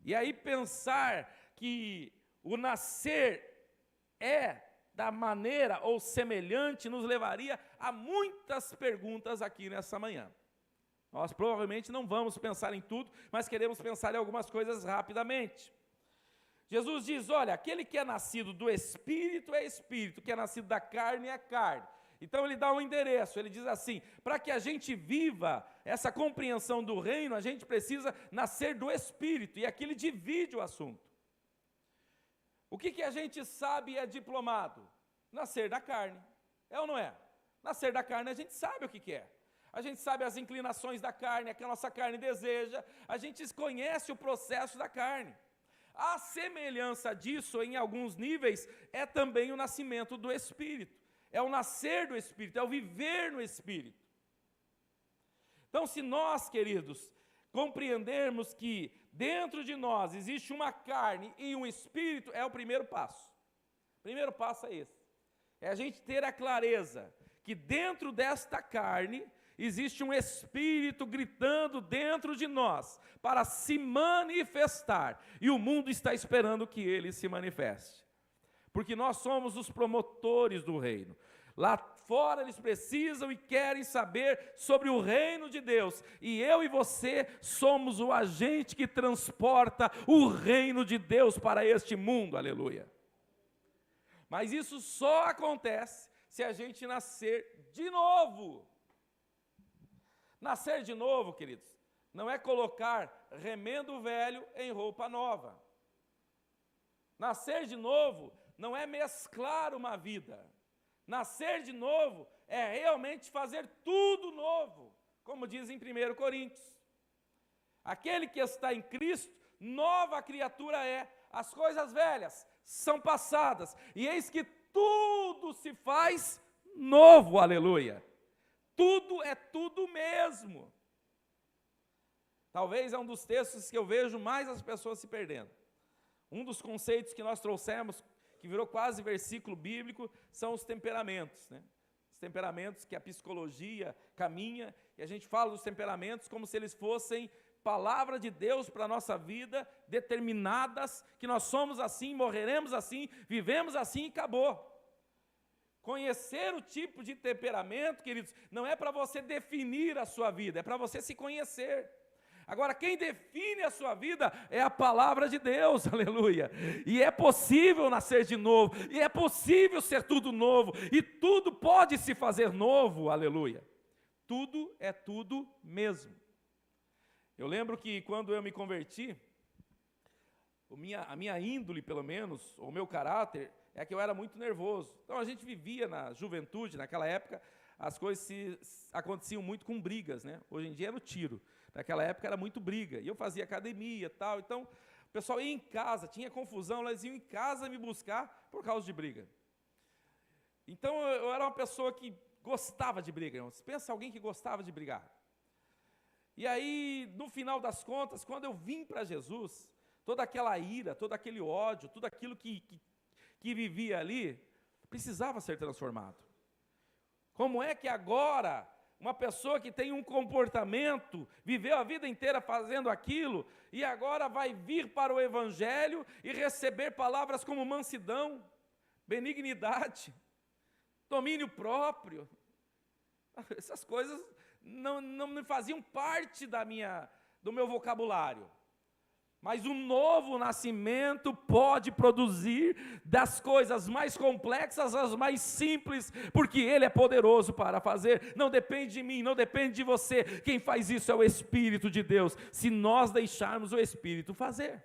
E aí pensar que o nascer é da maneira ou semelhante nos levaria a muitas perguntas aqui nessa manhã. Nós provavelmente não vamos pensar em tudo, mas queremos pensar em algumas coisas rapidamente. Jesus diz, olha, aquele que é nascido do Espírito é Espírito, que é nascido da carne é carne. Então ele dá um endereço, ele diz assim: para que a gente viva essa compreensão do reino, a gente precisa nascer do Espírito, e aqui ele divide o assunto. O que a gente sabe é diplomado? Nascer da carne, é ou não é? Nascer da carne a gente sabe o que é. A gente sabe as inclinações da carne, a que a nossa carne deseja, a gente conhece o processo da carne. A semelhança disso, em alguns níveis, é também o nascimento do Espírito. É o nascer do Espírito, é o viver no Espírito. Então, se nós, queridos, compreendermos que dentro de nós existe uma carne e um Espírito, é o primeiro passo. O primeiro passo é esse. É a gente ter a clareza que dentro desta carne existe um Espírito gritando dentro de nós para se manifestar. E o mundo está esperando que ele se manifeste. Porque nós somos os promotores do reino. Lá fora eles precisam e querem saber sobre o reino de Deus. E eu e você somos o agente que transporta o reino de Deus para este mundo. Aleluia. Mas isso só acontece se a gente nascer de novo. Nascer de novo, queridos, não é colocar remendo velho em roupa nova. Nascer de novo não é mesclar uma vida. Nascer de novo é realmente fazer tudo novo, como diz em 1 Coríntios. Aquele que está em Cristo, nova criatura é. As coisas velhas são passadas, e eis que tudo se faz novo, aleluia. Tudo é tudo mesmo. Talvez é um dos textos que eu vejo mais as pessoas se perdendo. Um dos conceitos que nós trouxemos, que virou quase versículo bíblico, são os temperamentos, né? Os temperamentos que a psicologia caminha, e a gente fala dos temperamentos como se eles fossem palavra de Deus para a nossa vida, determinadas, que nós somos assim, morreremos assim, vivemos assim e acabou. Conhecer o tipo de temperamento, queridos, não é para você definir a sua vida, é para você se conhecer. Agora, quem define a sua vida é a palavra de Deus, aleluia. E é possível nascer de novo, e é possível ser tudo novo, e tudo pode se fazer novo, aleluia. Tudo é tudo mesmo. Eu lembro que quando eu me converti, a minha índole, pelo menos, o meu caráter, é que eu era muito nervoso. Então a gente vivia na juventude, naquela época, as coisas aconteciam muito com brigas, né? Hoje em dia é no tiro. Naquela época era muito briga. E eu fazia academia e tal. Então o pessoal ia em casa, tinha confusão, eles iam em casa me buscar por causa de briga. Então eu era uma pessoa que gostava de briga. Irmãos. Pensa alguém que gostava de brigar. E aí, no final das contas, quando eu vim para Jesus, toda aquela ira, todo aquele ódio, tudo aquilo que vivia ali, precisava ser transformado. Como é que agora, uma pessoa que tem um comportamento, viveu a vida inteira fazendo aquilo, e agora vai vir para o Evangelho e receber palavras como mansidão, benignidade, domínio próprio? Essas coisas não faziam parte do meu vocabulário. Mas um novo nascimento pode produzir das coisas mais complexas às mais simples, porque Ele é poderoso para fazer. Não depende de mim, não depende de você. Quem faz isso é o Espírito de Deus, se nós deixarmos o Espírito fazer.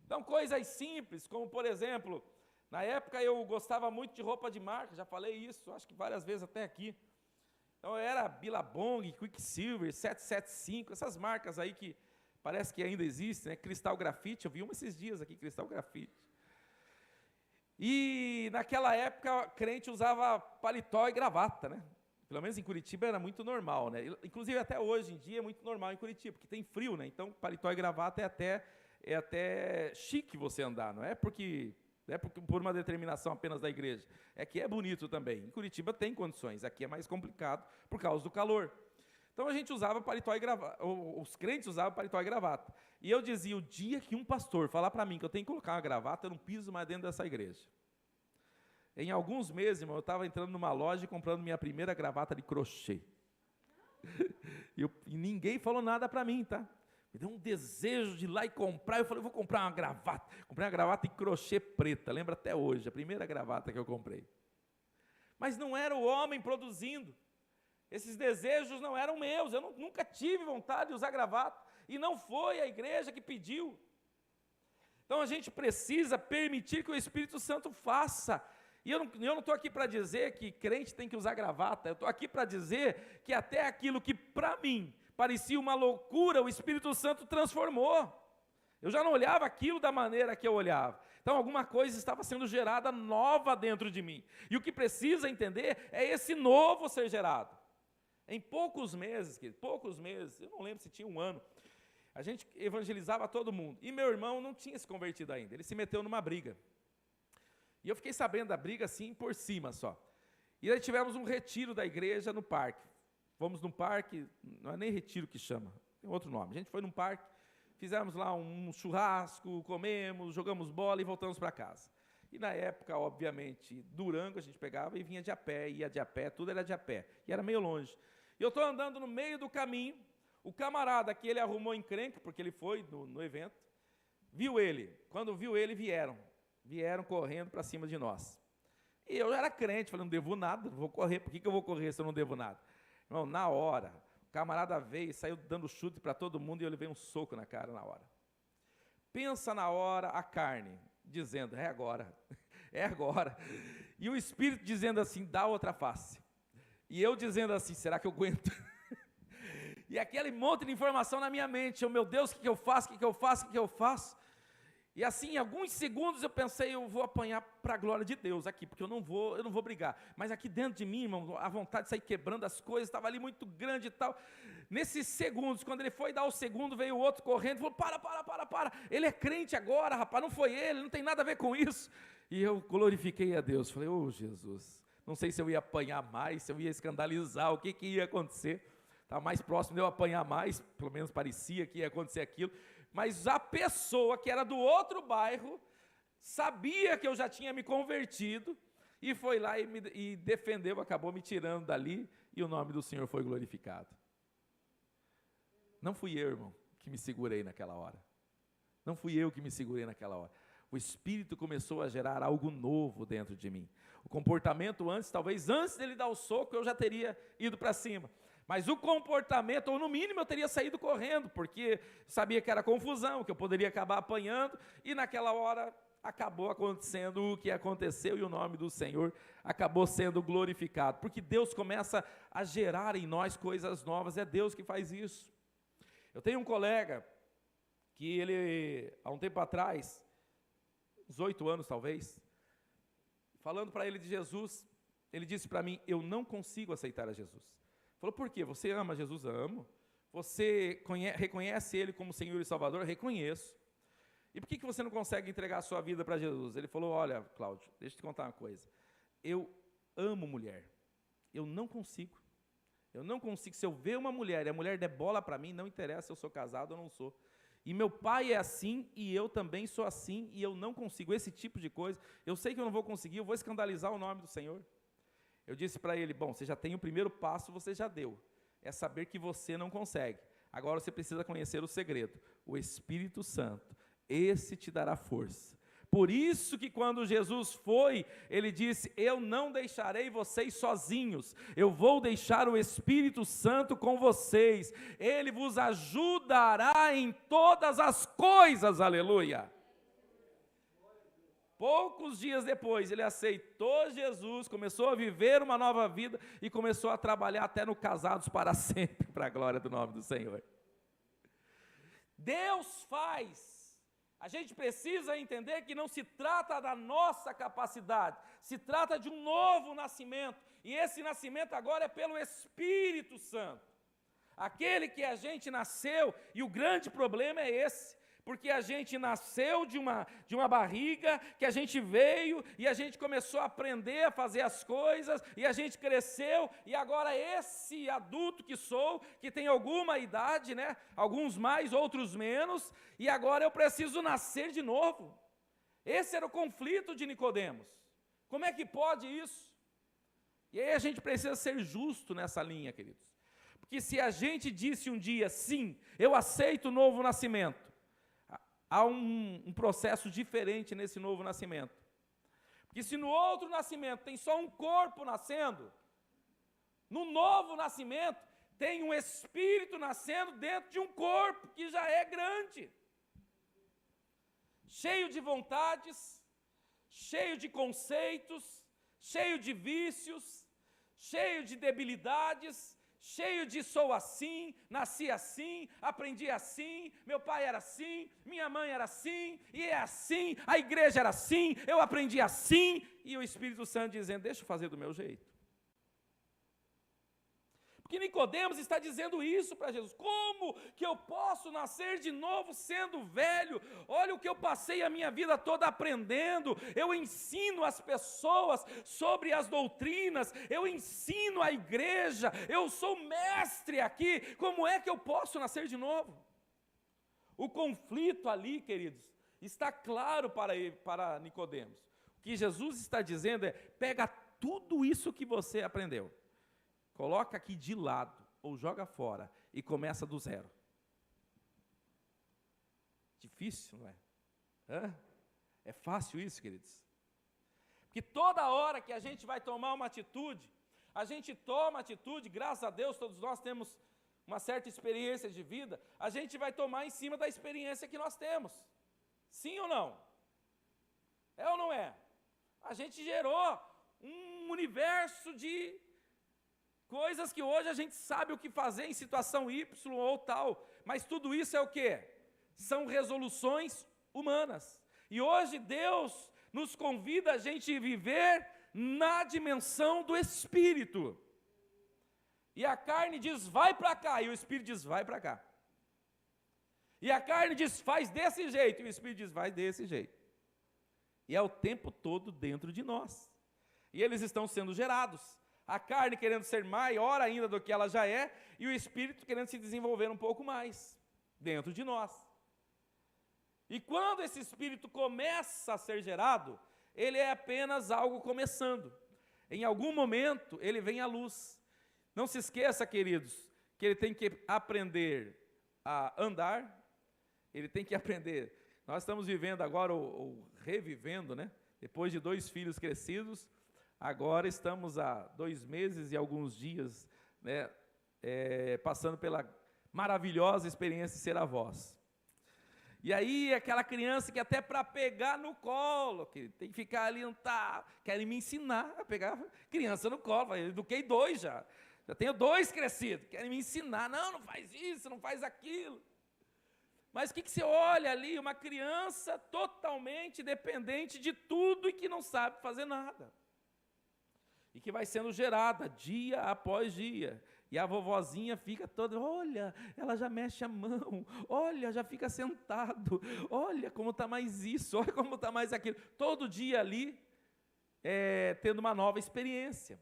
Então, coisas simples, como por exemplo, na época eu gostava muito de roupa de marca, já falei isso, acho que várias vezes até aqui. Então era Billabong, Quicksilver, 775, essas marcas aí que parece que ainda existem, né? Cristal Grafite, eu vi uma esses dias aqui, Cristal Grafite. E naquela época, crente usava paletó e gravata, né? Pelo menos em Curitiba era muito normal, né? Inclusive até hoje em dia é muito normal em Curitiba, porque tem frio, né? Então paletó e gravata é até chique você andar, não é porque... Não é por uma determinação apenas da igreja, é que é bonito também. Em Curitiba tem condições, aqui é mais complicado por causa do calor. Então a gente usava paletó e gravata, os crentes usavam paletó e gravata. E eu dizia, o dia que um pastor falar para mim que eu tenho que colocar uma gravata, eu não piso mais dentro dessa igreja. Em alguns meses, irmão, eu estava entrando numa loja e comprando minha primeira gravata de crochê. E ninguém falou nada para mim, tá? Me deu um desejo de ir lá e comprar. Eu falei, vou comprar uma gravata. Comprei uma gravata em crochê preta, lembro até hoje, a primeira gravata que eu comprei. Mas não era o homem produzindo. Esses desejos não eram meus, eu nunca tive vontade de usar gravata. E não foi a igreja que pediu. Então a gente precisa permitir que o Espírito Santo faça. E eu não estou aqui para dizer que crente tem que usar gravata, eu estou aqui para dizer que até aquilo que para mim parecia uma loucura, o Espírito Santo transformou. Eu já não olhava aquilo da maneira que eu olhava. Então alguma coisa estava sendo gerada nova dentro de mim. E o que precisa entender é esse novo ser gerado. Em poucos meses, eu não lembro se tinha um ano, a gente evangelizava todo mundo. E meu irmão não tinha se convertido ainda, ele se meteu numa briga. E eu fiquei sabendo da briga assim por cima só. E aí tivemos um retiro da igreja no parque. Fomos num parque, não é nem retiro que chama, tem outro nome. A gente foi num parque, fizemos lá um churrasco, comemos, jogamos bola e voltamos para casa. E na época, obviamente, Durango a gente pegava e vinha de a pé, ia de a pé, tudo era de a pé. E era meio longe. E eu estou andando no meio do caminho, o camarada que ele arrumou encrenca, porque ele foi no evento, viu ele. Quando viu ele, vieram correndo para cima de nós. E eu era crente, falei, não devo nada, não vou correr. Por que eu vou correr se eu não devo nada? Irmão, na hora, o camarada veio e saiu dando chute para todo mundo e eu levei um soco na cara na hora. Pensa na hora a carne, dizendo, é agora, é agora. E o Espírito dizendo assim, dá outra face. E eu dizendo assim, será que eu aguento? E aquele monte de informação na minha mente, meu Deus, o que eu faço, o que eu faço, o que eu faço? E assim, em alguns segundos eu pensei, eu vou apanhar para a glória de Deus aqui, porque eu não vou brigar. Mas aqui dentro de mim, irmão, a vontade de sair quebrando as coisas, estava ali muito grande e tal. Nesses segundos, quando ele foi dar o segundo, veio o outro correndo, falou, para. Ele é crente agora, rapaz, não foi ele, não tem nada a ver com isso. E eu glorifiquei a Deus, falei, Jesus, não sei se eu ia apanhar mais, se eu ia escandalizar, o que ia acontecer. Estava mais próximo de eu apanhar mais, pelo menos parecia que ia acontecer aquilo. Mas a pessoa que era do outro bairro, sabia que eu já tinha me convertido, e foi lá e defendeu, acabou me tirando dali, e o nome do Senhor foi glorificado. Não fui eu, irmão, que me segurei naquela hora. Não fui eu que me segurei naquela hora. O Espírito começou a gerar algo novo dentro de mim. O comportamento antes, talvez antes dele dar o soco, eu já teria ido para cima. Mas o comportamento, ou no mínimo eu teria saído correndo, porque sabia que era confusão, que eu poderia acabar apanhando, e naquela hora acabou acontecendo o que aconteceu, e o nome do Senhor acabou sendo glorificado, porque Deus começa a gerar em nós coisas novas, é Deus que faz isso. Eu tenho um colega, que ele, há um tempo atrás, uns 8 anos talvez, falando para ele de Jesus, ele disse para mim, eu não consigo aceitar a Jesus. Falou, por quê? Você ama Jesus? Amo. Você reconhece Ele como Senhor e Salvador? Reconheço. E por que você não consegue entregar a sua vida para Jesus? Ele falou, olha, Cláudio, deixa eu te contar uma coisa. Eu amo mulher. Eu não consigo. Se eu ver uma mulher e a mulher der bola para mim, não interessa se eu sou casado ou não sou. E meu pai é assim, e eu também sou assim, e eu não consigo. Esse tipo de coisa, eu sei que eu não vou conseguir, eu vou escandalizar o nome do Senhor. Eu disse para ele, bom, você já tem o primeiro passo, você já deu. É saber que você não consegue. Agora você precisa conhecer o segredo. O Espírito Santo, esse te dará força. Por isso que quando Jesus foi, ele disse, eu não deixarei vocês sozinhos. Eu vou deixar o Espírito Santo com vocês. Ele vos ajudará em todas as coisas, aleluia. Poucos dias depois, ele aceitou Jesus, começou a viver uma nova vida e começou a trabalhar até no Casados para Sempre, para a glória do nome do Senhor. Deus faz. A gente precisa entender que não se trata da nossa capacidade, se trata de um novo nascimento, e esse nascimento agora é pelo Espírito Santo. Aquele que a gente nasceu, e o grande problema é esse. Porque a gente nasceu de uma barriga, que a gente veio e a gente começou a aprender a fazer as coisas, e a gente cresceu, e agora esse adulto que sou, que tem alguma idade, né? Alguns mais, outros menos, e agora eu preciso nascer de novo. Esse era o conflito de Nicodemos. Como é que pode isso? E aí a gente precisa ser justo nessa linha, queridos. Porque se a gente disse um dia, sim, eu aceito o novo nascimento, há um processo diferente nesse novo nascimento. Porque se no outro nascimento tem só um corpo nascendo, no novo nascimento tem um espírito nascendo dentro de um corpo que já é grande, cheio de vontades, cheio de conceitos, cheio de vícios, cheio de debilidades, cheio de sou assim, nasci assim, aprendi assim, meu pai era assim, minha mãe era assim, e é assim, a igreja era assim, eu aprendi assim, e o Espírito Santo dizendo, deixa eu fazer do meu jeito. Porque Nicodemos está dizendo isso para Jesus, como que eu posso nascer de novo sendo velho? Olha o que eu passei a minha vida toda aprendendo, eu ensino as pessoas sobre as doutrinas, eu ensino a igreja, eu sou mestre aqui, como é que eu posso nascer de novo? O conflito ali, queridos, está claro para Nicodemos. O que Jesus está dizendo é, pega tudo isso que você aprendeu, coloca aqui de lado, ou joga fora, e começa do zero. Difícil, não é? É fácil isso, queridos? Porque toda hora que a gente vai tomar uma atitude, a gente toma atitude, graças a Deus, todos nós temos uma certa experiência de vida, a gente vai tomar em cima da experiência que nós temos. Sim ou não? É ou não é? A gente gerou um universo de coisas que hoje a gente sabe o que fazer em situação Y ou tal, mas tudo isso é o quê? São resoluções humanas. E hoje Deus nos convida a gente viver na dimensão do Espírito. E a carne diz, vai para cá, e o Espírito diz, vai para cá. E a carne diz, faz desse jeito, e o Espírito diz, vai desse jeito. E é o tempo todo dentro de nós. E eles estão sendo gerados. A carne querendo ser maior ainda do que ela já é, e o Espírito querendo se desenvolver um pouco mais dentro de nós. E quando esse Espírito começa a ser gerado, ele é apenas algo começando. Em algum momento, ele vem à luz. Não se esqueça, queridos, que ele tem que aprender a andar, ele tem que aprender. Nós estamos vivendo agora, ou revivendo, né? Depois de 2 filhos crescidos, agora estamos há 2 meses e alguns dias, né, passando pela maravilhosa experiência de ser avós. E aí, aquela criança que até para pegar no colo, que tem que ficar ali, não tá, querem me ensinar a pegar criança no colo. Eu eduquei 2 já tenho 2 crescidos, querem me ensinar, não faz isso, não faz aquilo. Mas o que você olha ali? Uma criança totalmente dependente de tudo e que não sabe fazer nada. E que vai sendo gerada dia após dia. E a vovozinha fica toda, olha, ela já mexe a mão, olha, já fica sentado, olha como está mais isso, olha como está mais aquilo. Todo dia ali, tendo uma nova experiência.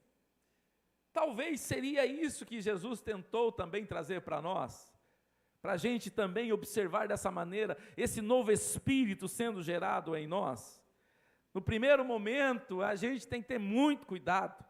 Talvez seria isso que Jesus tentou também trazer para nós, para a gente também observar dessa maneira, esse novo espírito sendo gerado em nós. No primeiro momento, a gente tem que ter muito cuidado,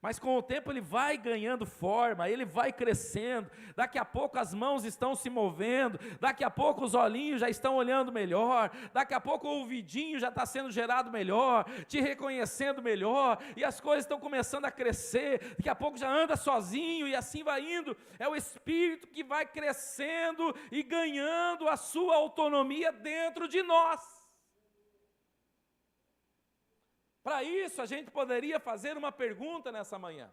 mas com o tempo ele vai ganhando forma, ele vai crescendo, daqui a pouco as mãos estão se movendo, daqui a pouco os olhinhos já estão olhando melhor, daqui a pouco o ouvidinho já está sendo gerado melhor, te reconhecendo melhor, e as coisas estão começando a crescer, daqui a pouco já anda sozinho, e assim vai indo. É o Espírito que vai crescendo e ganhando a sua autonomia dentro de nós. Para isso, a gente poderia fazer uma pergunta nessa manhã.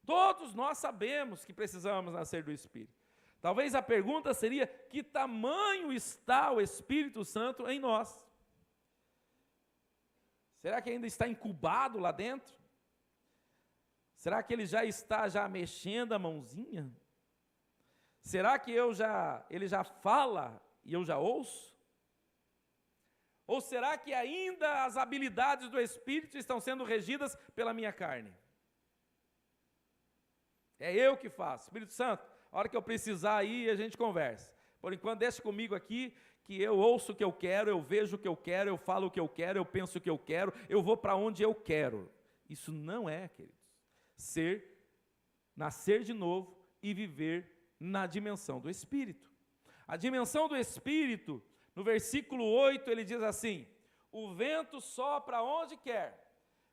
Todos nós sabemos que precisamos nascer do Espírito. Talvez a pergunta seria, que tamanho está o Espírito Santo em nós? Será que ainda está incubado lá dentro? Será que ele já está mexendo a mãozinha? Será que ele já fala e eu já ouço? Ou será que ainda as habilidades do Espírito estão sendo regidas pela minha carne? É eu que faço. Espírito Santo, a hora que eu precisar aí, a gente conversa. Por enquanto, deixa comigo aqui, que eu ouço o que eu quero, eu vejo o que eu quero, eu falo o que eu quero, eu penso o que eu quero, eu vou para onde eu quero. Isso não é, queridos, nascer de novo e viver na dimensão do Espírito. A dimensão do Espírito, no versículo 8, ele diz assim: o vento sopra onde quer,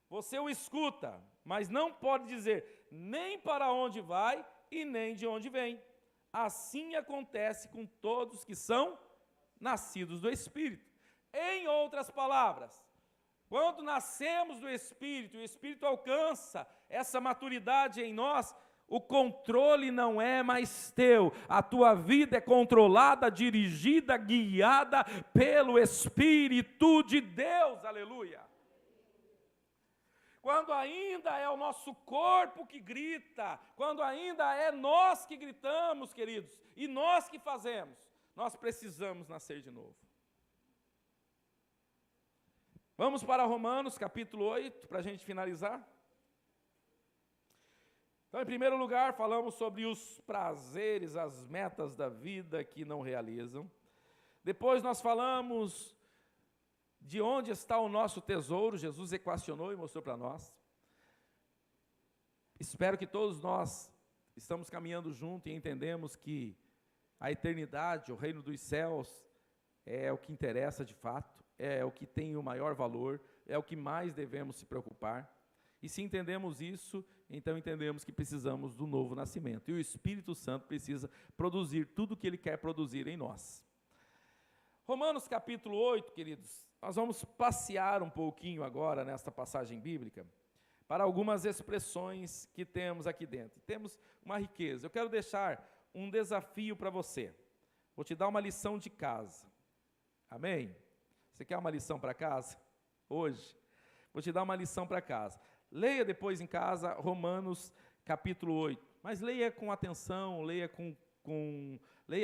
você o escuta, mas não pode dizer nem para onde vai e nem de onde vem. Assim acontece com todos que são nascidos do Espírito. Em outras palavras, quando nascemos do Espírito, o Espírito alcança essa maturidade em nós, o controle não é mais teu, a tua vida é controlada, dirigida, guiada pelo Espírito de Deus, aleluia. Quando ainda é o nosso corpo que grita, quando ainda é nós que gritamos, queridos, e nós que fazemos, nós precisamos nascer de novo. Vamos para Romanos capítulo 8, para a gente finalizar. Então, em primeiro lugar, falamos sobre os prazeres, as metas da vida que não realizam. Depois nós falamos de onde está o nosso tesouro. Jesus equacionou e mostrou para nós. Espero que todos nós estamos caminhando junto e entendemos que a eternidade, o reino dos céus, é o que interessa de fato, é o que tem o maior valor, é o que mais devemos se preocupar. E se entendemos isso, então entendemos que precisamos do novo nascimento. E o Espírito Santo precisa produzir tudo o que Ele quer produzir em nós. Romanos capítulo 8, queridos, nós vamos passear um pouquinho agora nesta passagem bíblica, para algumas expressões que temos aqui dentro. Temos uma riqueza. Eu quero deixar um desafio para você. Vou te dar uma lição de casa. Amém? Você quer uma lição para casa? Hoje? Vou te dar uma lição para casa. Leia depois em casa Romanos capítulo 8, mas leia com atenção, leia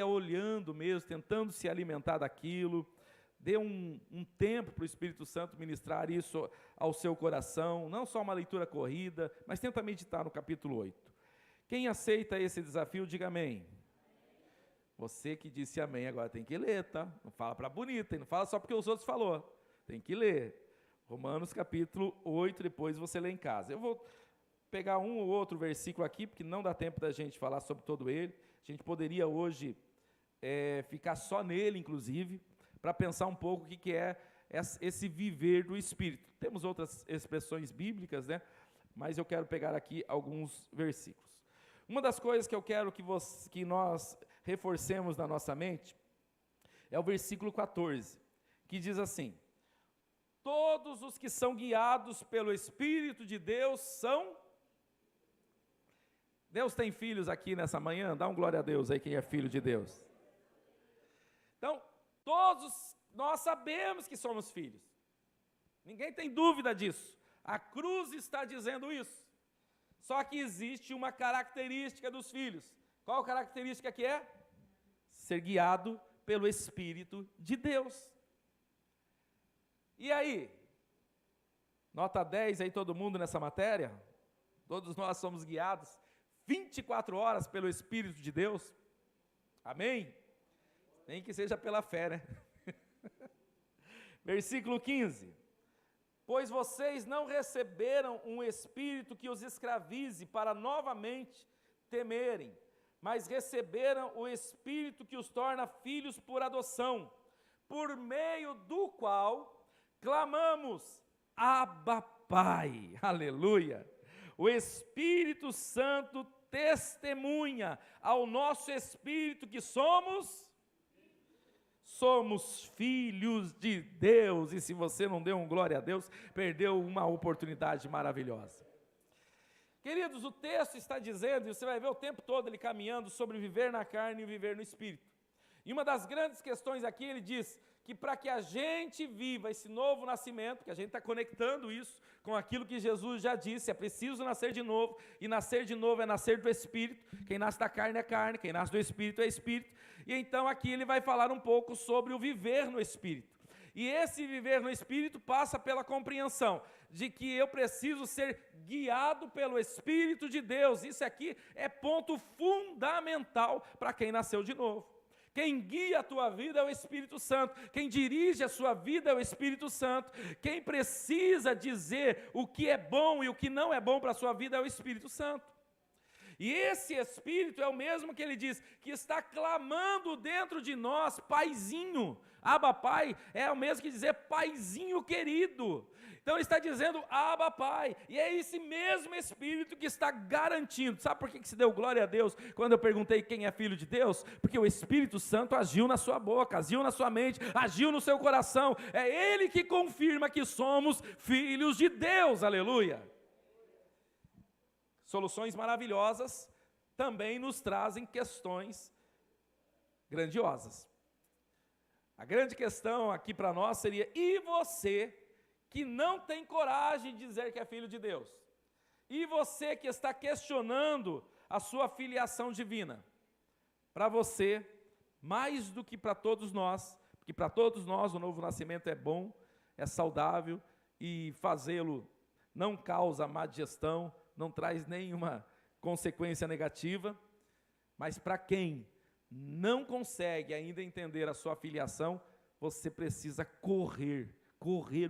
olhando mesmo, tentando se alimentar daquilo. Dê um tempo para o Espírito Santo ministrar isso ao seu coração, não só uma leitura corrida, mas tenta meditar no capítulo 8. Quem aceita esse desafio, diga amém. Você que disse amém, agora tem que ler, tá? Não fala para bonita, e não fala só porque os outros falou, tem que ler. Romanos capítulo 8, depois você lê em casa. Eu vou pegar um ou outro versículo aqui, porque não dá tempo da gente falar sobre todo ele. A gente poderia hoje ficar só nele, inclusive, para pensar um pouco o que é esse viver do Espírito. Temos outras expressões bíblicas, né? Mas eu quero pegar aqui alguns versículos. Uma das coisas que eu quero que nós reforcemos na nossa mente é o versículo 14, que diz assim: todos os que são guiados pelo Espírito de Deus são... Deus tem filhos aqui nessa manhã? Dá um glória a Deus aí quem é filho de Deus. Então, todos nós sabemos que somos filhos. Ninguém tem dúvida disso. A cruz está dizendo isso. Só que existe uma característica dos filhos. Qual característica que é? Ser guiado pelo Espírito de Deus. E aí? Nota 10 aí todo mundo nessa matéria? Todos nós somos guiados 24 horas pelo Espírito de Deus? Amém? Nem que seja pela fé, né? Versículo 15. Pois vocês não receberam um espírito que os escravize para novamente temerem, mas receberam o Espírito que os torna filhos por adoção, por meio do qual clamamos, Abba, Pai, aleluia. O Espírito Santo testemunha ao nosso espírito que somos filhos de Deus. E se você não deu um glória a Deus, perdeu uma oportunidade maravilhosa. Queridos, o texto está dizendo, e você vai ver o tempo todo ele caminhando sobre viver na carne e viver no Espírito. E uma das grandes questões aqui, ele diz que para que a gente viva esse novo nascimento, que a gente está conectando isso com aquilo que Jesus já disse, é preciso nascer de novo, e nascer de novo é nascer do Espírito. Quem nasce da carne é carne, quem nasce do Espírito é Espírito. E então aqui ele vai falar um pouco sobre o viver no Espírito. E esse viver no Espírito passa pela compreensão de que eu preciso ser guiado pelo Espírito de Deus. Isso aqui é ponto fundamental para quem nasceu de novo. Quem guia a tua vida é o Espírito Santo. Quem dirige a sua vida é o Espírito Santo. Quem precisa dizer o que é bom e o que não é bom para a sua vida é o Espírito Santo. E esse Espírito é o mesmo que ele diz, que está clamando dentro de nós, Paizinho. Abba Pai é o mesmo que dizer Paizinho querido. Então ele está dizendo Abba Pai, e é esse mesmo Espírito que está garantindo. Sabe por que se deu glória a Deus quando eu perguntei quem é filho de Deus? Porque o Espírito Santo agiu na sua boca, agiu na sua mente, agiu no seu coração. É Ele que confirma que somos filhos de Deus, aleluia. Soluções maravilhosas também nos trazem questões grandiosas. A grande questão aqui para nós seria, e você que não tem coragem de dizer que é filho de Deus? E você que está questionando a sua filiação divina? Para você, mais do que para todos nós, porque para todos nós o novo nascimento é bom, é saudável, e fazê-lo não causa má digestão, não traz nenhuma consequência negativa, mas para quem não consegue ainda entender a sua filiação, você precisa correr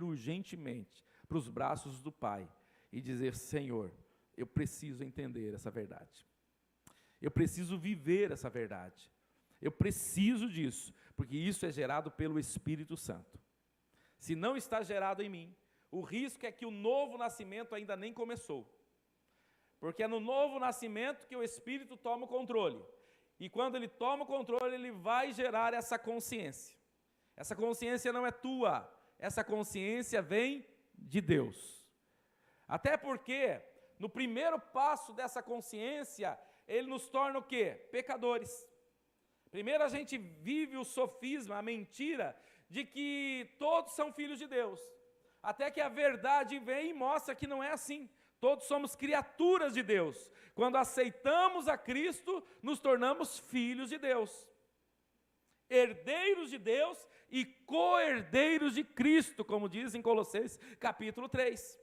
urgentemente para os braços do Pai e dizer: Senhor, eu preciso entender essa verdade, eu preciso viver essa verdade, eu preciso disso, porque isso é gerado pelo Espírito Santo. Se não está gerado em mim, o risco é que o novo nascimento ainda nem começou, porque é no novo nascimento que o Espírito toma o controle, e quando ele toma o controle, ele vai gerar essa consciência. Essa consciência não é tua, essa consciência vem de Deus. Até porque, no primeiro passo dessa consciência, ele nos torna o quê? Pecadores. Primeiro a gente vive o sofisma, a mentira, de que todos são filhos de Deus. Até que a verdade vem e mostra que não é assim. Todos somos criaturas de Deus. Quando aceitamos a Cristo, nos tornamos filhos de Deus. Herdeiros de Deus e co-herdeiros de Cristo, como diz em Colossenses capítulo 3.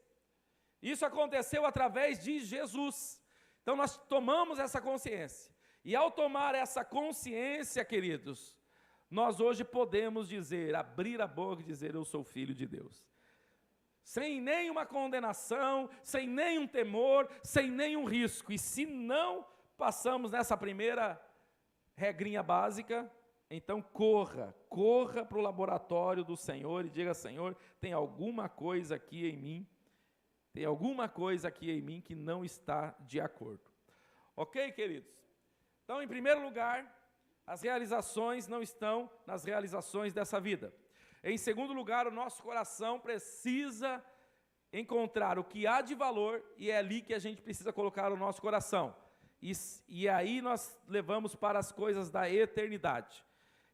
Isso aconteceu através de Jesus. Então nós tomamos essa consciência. E ao tomar essa consciência, queridos, nós hoje podemos dizer, abrir a boca e dizer: eu sou filho de Deus. Sem nenhuma condenação, sem nenhum temor, sem nenhum risco. E se não passamos nessa primeira regrinha básica, então corra para o laboratório do Senhor e diga: Senhor, tem alguma coisa aqui em mim, que não está de acordo. Ok, queridos? Então, em primeiro lugar, as realizações não estão nas realizações dessa vida. Em segundo lugar, o nosso coração precisa encontrar o que há de valor, e é ali que a gente precisa colocar o nosso coração. E aí nós levamos para as coisas da eternidade.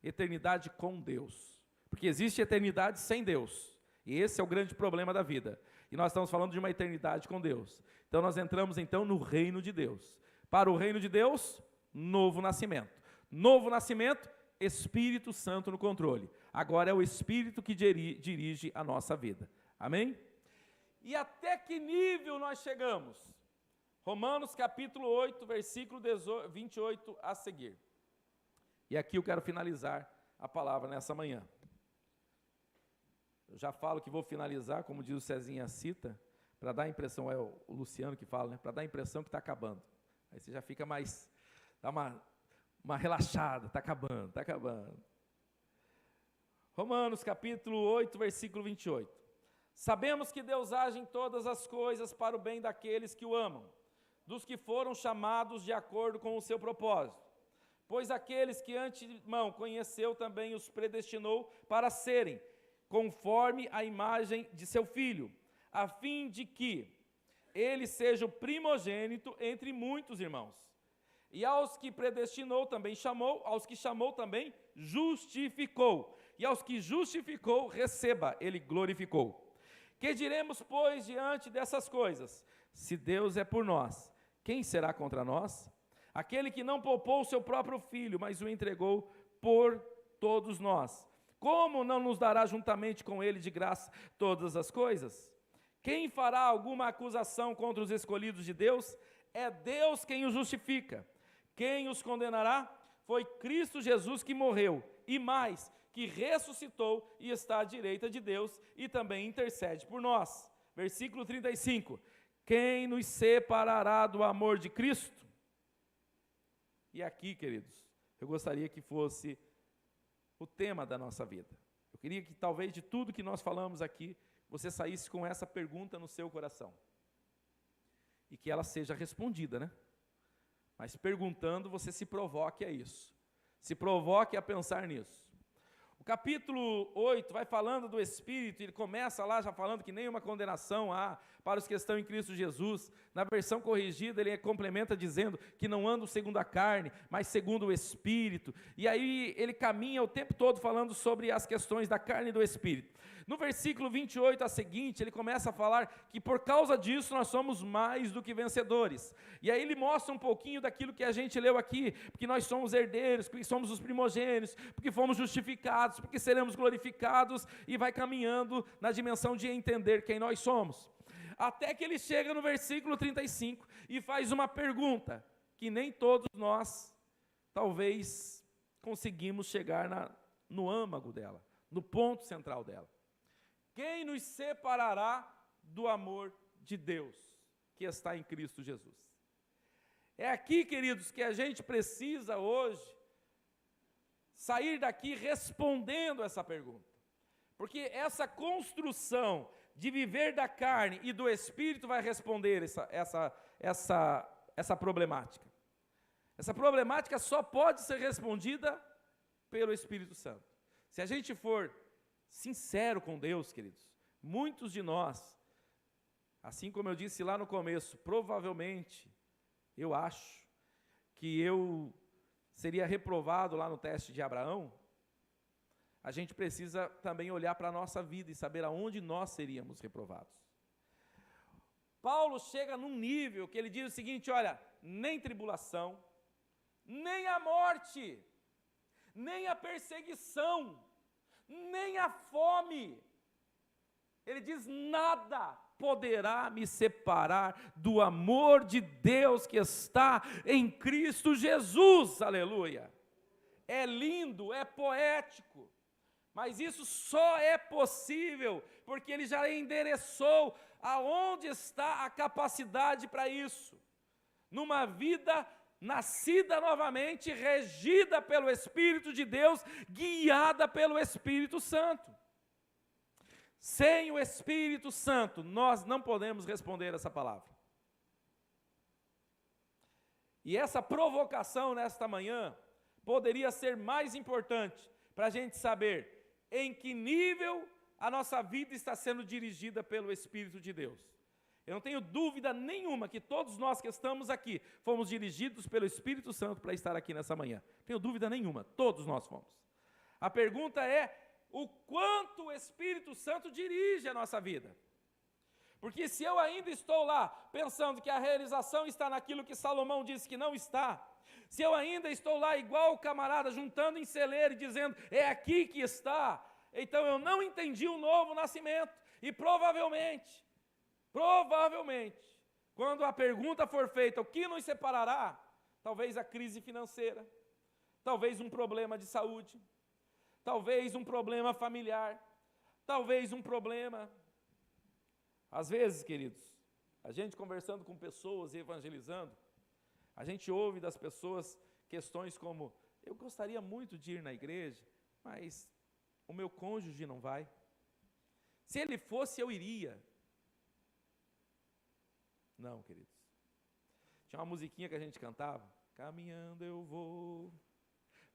Eternidade com Deus. Porque existe eternidade sem Deus. E esse é o grande problema da vida. E nós estamos falando de uma eternidade com Deus. Então nós entramos então no reino de Deus. Para o reino de Deus, novo nascimento. Novo nascimento, Espírito Santo no controle. Agora é o Espírito que dirige a nossa vida. Amém? E até que nível nós chegamos? Romanos capítulo 8, versículo 28 a seguir. E aqui eu quero finalizar a palavra nessa manhã. Eu já falo que vou finalizar, como diz o Cezinha Cita, para dar a impressão, é o Luciano que fala, né? Para dar a impressão que está acabando. Aí você já fica mais, dá uma relaxada, está acabando. Romanos capítulo 8, versículo 28. Sabemos que Deus age em todas as coisas para o bem daqueles que o amam, dos que foram chamados de acordo com o seu propósito. Pois aqueles que antemão conheceu também os predestinou para serem conforme a imagem de seu Filho, a fim de que ele seja o primogênito entre muitos irmãos. E aos que predestinou também chamou, aos que chamou também justificou, e aos que justificou, receba, ele glorificou. Que diremos, pois, diante dessas coisas? Se Deus é por nós, quem será contra nós? Aquele que não poupou o seu próprio Filho, mas o entregou por todos nós, como não nos dará juntamente com ele de graça todas as coisas? Quem fará alguma acusação contra os escolhidos de Deus? É Deus quem os justifica. Quem os condenará? Foi Cristo Jesus que morreu, e mais, que ressuscitou e está à direita de Deus e também intercede por nós. Versículo 35. Quem nos separará do amor de Cristo? E aqui, queridos, eu gostaria que fosse o tema da nossa vida. Eu queria que talvez de tudo que nós falamos aqui, você saísse com essa pergunta no seu coração. E que ela seja respondida, né? Mas perguntando, você se provoque a isso. Se provoque a pensar nisso. O capítulo 8 vai falando do Espírito, ele começa lá já falando que nenhuma condenação há para os que estão em Cristo Jesus. Na versão corrigida ele complementa dizendo que não andam segundo a carne, mas segundo o Espírito. E aí ele caminha o tempo todo falando sobre as questões da carne e do Espírito. No versículo 28 a seguinte, ele começa a falar que por causa disso nós somos mais do que vencedores. E aí ele mostra um pouquinho daquilo que a gente leu aqui, porque nós somos herdeiros, porque somos os primogênitos, porque fomos justificados, porque seremos glorificados, e vai caminhando na dimensão de entender quem nós somos. Até que ele chega no versículo 35 e faz uma pergunta, que nem todos nós, talvez, conseguimos chegar no âmago dela, no ponto central dela. Quem nos separará do amor de Deus, que está em Cristo Jesus? É aqui, queridos, que a gente precisa hoje sair daqui respondendo essa pergunta. Porque essa construção de viver da carne e do Espírito vai responder essa problemática. Essa problemática só pode ser respondida pelo Espírito Santo. Se a gente for sincero com Deus, queridos, muitos de nós, assim como eu disse lá no começo, provavelmente, eu acho que eu seria reprovado lá no teste de Abraão. A gente precisa também olhar para a nossa vida e saber aonde nós seríamos reprovados. Paulo chega num nível que ele diz o seguinte, olha, nem tribulação, nem a morte, nem a perseguição, nem a fome. Ele diz, nada poderá me separar do amor de Deus que está em Cristo Jesus, aleluia. É lindo, é poético, mas isso só é possível porque ele já endereçou aonde está a capacidade para isso, numa vida nascida novamente, regida pelo Espírito de Deus, guiada pelo Espírito Santo. Sem o Espírito Santo, nós não podemos responder essa palavra. E essa provocação nesta manhã poderia ser mais importante para a gente saber em que nível a nossa vida está sendo dirigida pelo Espírito de Deus. Eu não tenho dúvida nenhuma que todos nós que estamos aqui fomos dirigidos pelo Espírito Santo para estar aqui nessa manhã. Não tenho dúvida nenhuma, todos nós fomos. A pergunta é, o quanto o Espírito Santo dirige a nossa vida? Porque se eu ainda estou lá pensando que a realização está naquilo que Salomão disse que não está, se eu ainda estou lá igual o camarada juntando em celeiro e dizendo, é aqui que está, então eu não entendi o novo nascimento. E provavelmente, quando a pergunta for feita, o que nos separará? Talvez a crise financeira, talvez um problema de saúde, talvez um problema familiar, talvez um problema. Às vezes, queridos, a gente conversando com pessoas e evangelizando, a gente ouve das pessoas questões como, eu gostaria muito de ir na igreja, mas o meu cônjuge não vai. Se ele fosse, eu iria. Não, queridos. Tinha uma musiquinha que a gente cantava, caminhando eu vou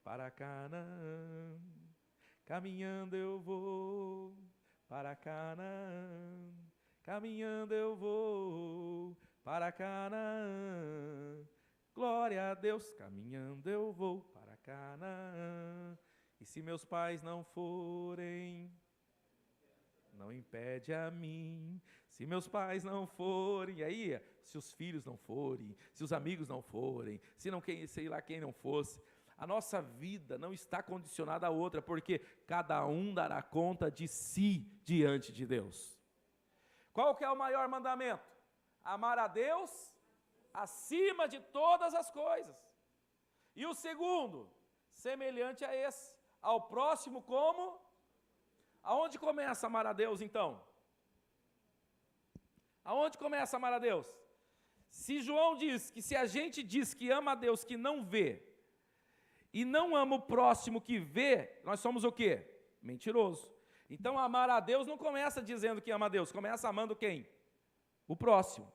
para Canaã, caminhando eu vou para Canaã, caminhando eu vou para Canaã, glória a Deus, caminhando eu vou para Canaã, e se meus pais não forem, não impede a mim. Se meus pais não forem, aí, se os filhos não forem, se os amigos não forem, se não sei lá quem não fosse, a nossa vida não está condicionada a outra, porque cada um dará conta de si diante de Deus. Qual que é o maior mandamento? Amar a Deus acima de todas as coisas. E o segundo, semelhante a esse, ao próximo como? Aonde começa a amar a Deus então? Aonde começa a amar a Deus? Se João diz que se a gente diz que ama a Deus que não vê, e não ama o próximo que vê, nós somos o quê? Mentiroso. Então amar a Deus não começa dizendo que ama a Deus, começa amando quem? O próximo.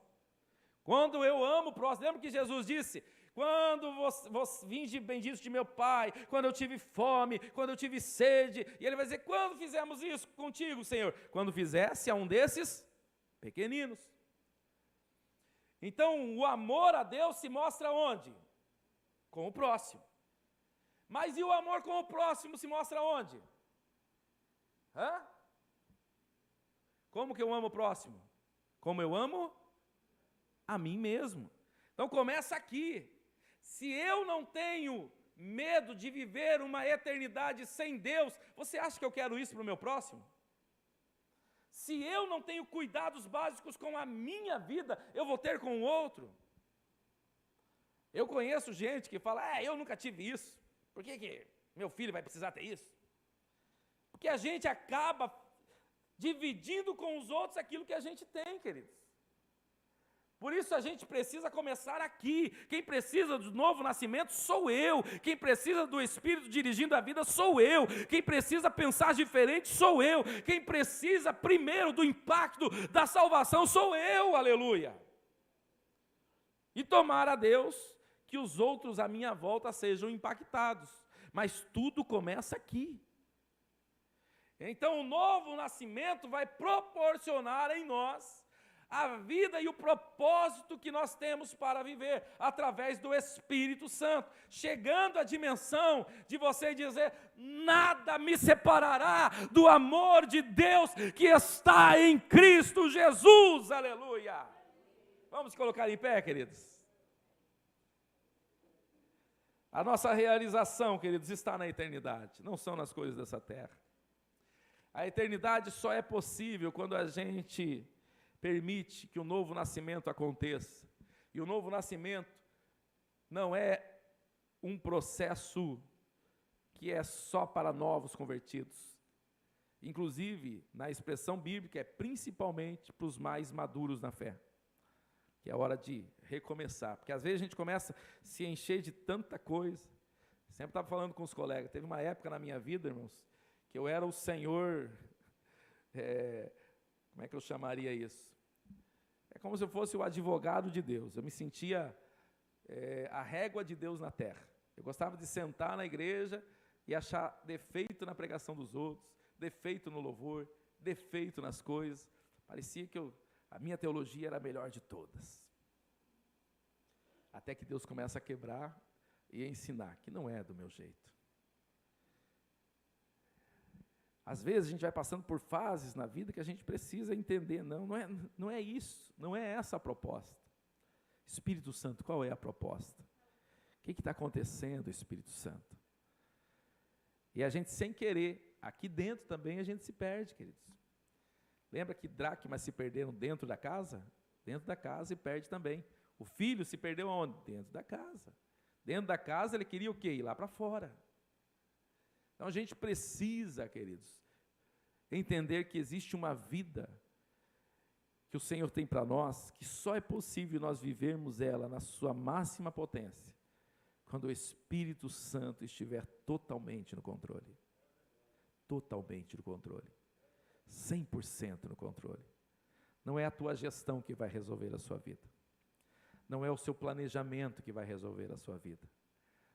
Quando eu amo o próximo, lembra que Jesus disse, quando vos vinde benditos de meu Pai, quando eu tive fome, quando eu tive sede, e ele vai dizer, quando fizemos isso contigo, Senhor? Quando fizesse a um desses pequeninos. Então, o amor a Deus se mostra onde? Com o próximo. Mas e o amor com o próximo se mostra onde? Como que eu amo o próximo? Como eu amo a mim mesmo. Então começa aqui. Se eu não tenho medo de viver uma eternidade sem Deus, você acha que eu quero isso para o meu próximo? Se eu não tenho cuidados básicos com a minha vida, eu vou ter com o outro? Eu conheço gente que fala, eu nunca tive isso. Por que meu filho vai precisar ter isso? Porque a gente acaba dividindo com os outros aquilo que a gente tem, queridos. Por isso a gente precisa começar aqui. Quem precisa do novo nascimento sou eu. Quem precisa do Espírito dirigindo a vida sou eu. Quem precisa pensar diferente sou eu. Quem precisa primeiro do impacto da salvação sou eu, aleluia. E tomar a Deus que os outros à minha volta sejam impactados. Mas tudo começa aqui. Então o novo nascimento vai proporcionar em nós a vida e o propósito que nós temos para viver, através do Espírito Santo, chegando à dimensão de você dizer, nada me separará do amor de Deus que está em Cristo Jesus, aleluia. Vamos colocar em pé, queridos? A nossa realização, queridos, está na eternidade, não são nas coisas dessa terra. A eternidade só é possível quando a gente permite que o novo nascimento aconteça. E o novo nascimento não é um processo que é só para novos convertidos. Inclusive, na expressão bíblica, é principalmente para os mais maduros na fé, que é hora de recomeçar. Porque às vezes a gente começa a se encher de tanta coisa. Sempre estava falando com os colegas, teve uma época na minha vida, irmãos, que eu era o senhor, como é que eu chamaria isso? É como se eu fosse o advogado de Deus. Eu me sentia a régua de Deus na terra. Eu gostava de sentar na igreja e achar defeito na pregação dos outros, defeito no louvor, defeito nas coisas. Parecia que a minha teologia era a melhor de todas. Até que Deus começa a quebrar e a ensinar que não é do meu jeito. Às vezes a gente vai passando por fases na vida que a gente precisa entender, não é isso, não é essa a proposta. Espírito Santo, qual é a proposta? O que está acontecendo, Espírito Santo? E a gente sem querer, aqui dentro também a gente se perde, queridos. Lembra que dracmas se perderam dentro da casa? Dentro da casa e perde também. O filho se perdeu aonde? Dentro da casa. Dentro da casa ele queria o quê? Ir lá para fora. Então a gente precisa, queridos, entender que existe uma vida que o Senhor tem para nós, que só é possível nós vivermos ela na sua máxima potência, quando o Espírito Santo estiver totalmente no controle. Totalmente no controle. 100% no controle. Não é a tua gestão que vai resolver a sua vida. Não é o seu planejamento que vai resolver a sua vida.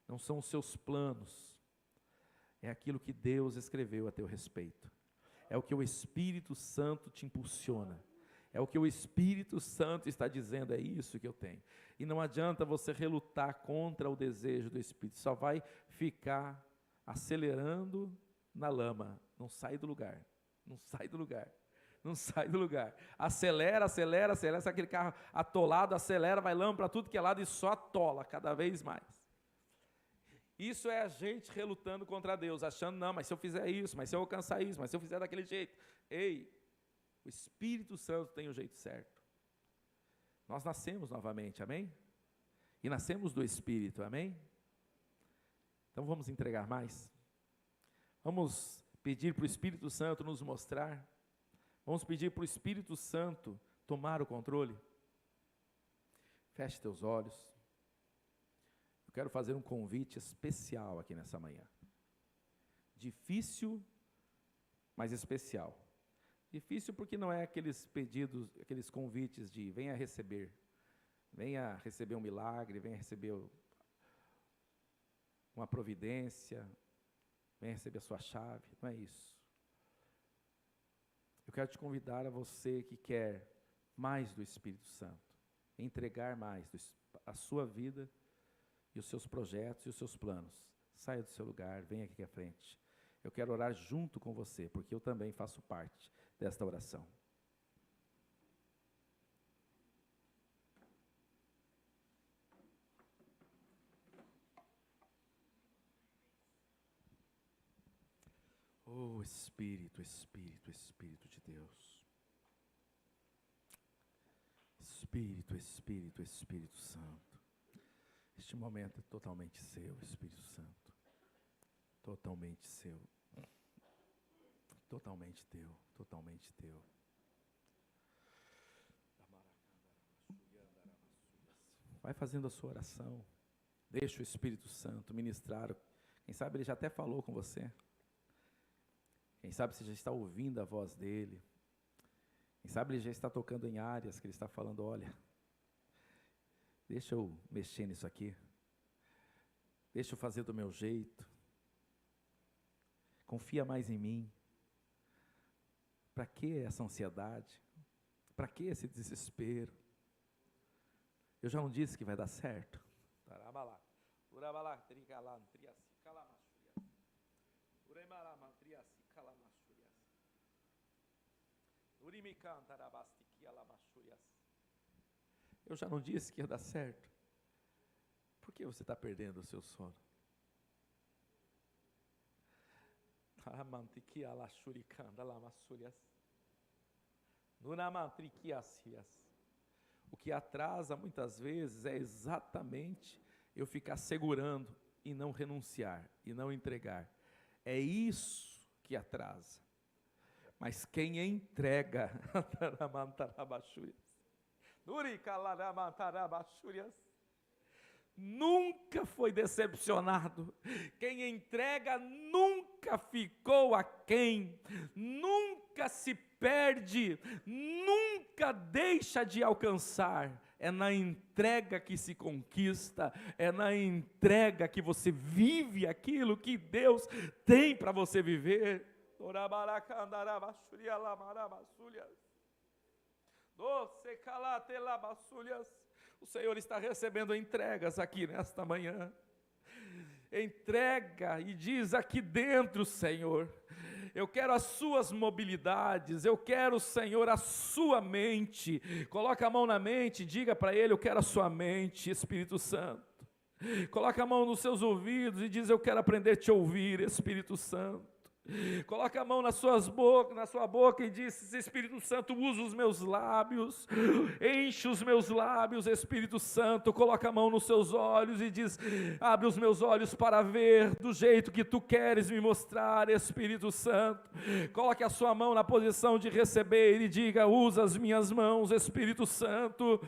Não são os seus planos. É aquilo que Deus escreveu a teu respeito. É o que o Espírito Santo te impulsiona. É o que o Espírito Santo está dizendo, é isso que eu tenho. E não adianta você relutar contra o desejo do Espírito, só vai ficar acelerando na lama, não sai do lugar, não sai do lugar, não sai do lugar. Acelera, acelera, acelera, sabe aquele carro atolado, acelera, vai lama para tudo que é lado e só atola cada vez mais. Isso é a gente relutando contra Deus, achando, não, mas se eu fizer isso, mas se eu alcançar isso, mas se eu fizer daquele jeito. Ei, o Espírito Santo tem o jeito certo. Nós nascemos novamente, amém? E nascemos do Espírito, amém? Então vamos entregar mais? Vamos pedir para o Espírito Santo nos mostrar? Vamos pedir para o Espírito Santo tomar o controle? Feche teus olhos. Eu quero fazer um convite especial aqui nessa manhã. Difícil, mas especial. Difícil porque não é aqueles pedidos, aqueles convites de venha receber um milagre, venha receber uma providência, venha receber a sua chave, não é isso. Eu quero te convidar a você que quer mais do Espírito Santo, entregar mais a sua vida e os seus projetos e os seus planos. Saia do seu lugar, venha aqui à frente. Eu quero orar junto com você, porque eu também faço parte desta oração. Oh, Espírito, Espírito, Espírito de Deus. Espírito, Espírito, Espírito Santo. Este momento é totalmente seu, Espírito Santo. Totalmente seu. Totalmente teu, totalmente teu. Vai fazendo a sua oração. Deixa o Espírito Santo ministrar. Quem sabe ele já até falou com você. Quem sabe você já está ouvindo a voz dele. Quem sabe ele já está tocando em áreas que ele está falando, olha, deixa eu mexer nisso aqui. Deixa eu fazer do meu jeito. Confia mais em mim. Para que essa ansiedade? Para que esse desespero? Eu já não disse que vai dar certo. Eu já não disse que ia dar certo. Por que você está perdendo o seu sono? O que atrasa muitas vezes é exatamente eu ficar segurando e não renunciar, e não entregar. É isso que atrasa. Mas quem entrega, nunca foi decepcionado. Quem entrega nunca ficou aquém, nunca se perde, nunca deixa de alcançar. É na entrega que se conquista, é na entrega que você vive aquilo que Deus tem para você viver. O Senhor está recebendo entregas aqui nesta manhã. Entrega e diz aqui dentro, Senhor, eu quero as suas mobilidades, eu quero, Senhor, a sua mente. Coloca a mão na mente, diga para Ele, eu quero a sua mente, Espírito Santo. Coloca a mão nos seus ouvidos e diz, eu quero aprender a te ouvir, Espírito Santo. Coloca a mão na sua boca e diz, Espírito Santo, usa os meus lábios, enche os meus lábios, Espírito Santo. Coloca a mão nos seus olhos e diz, abre os meus olhos para ver do jeito que tu queres me mostrar, Espírito Santo. Coloque a sua mão na posição de receber e diga, usa as minhas mãos, Espírito Santo,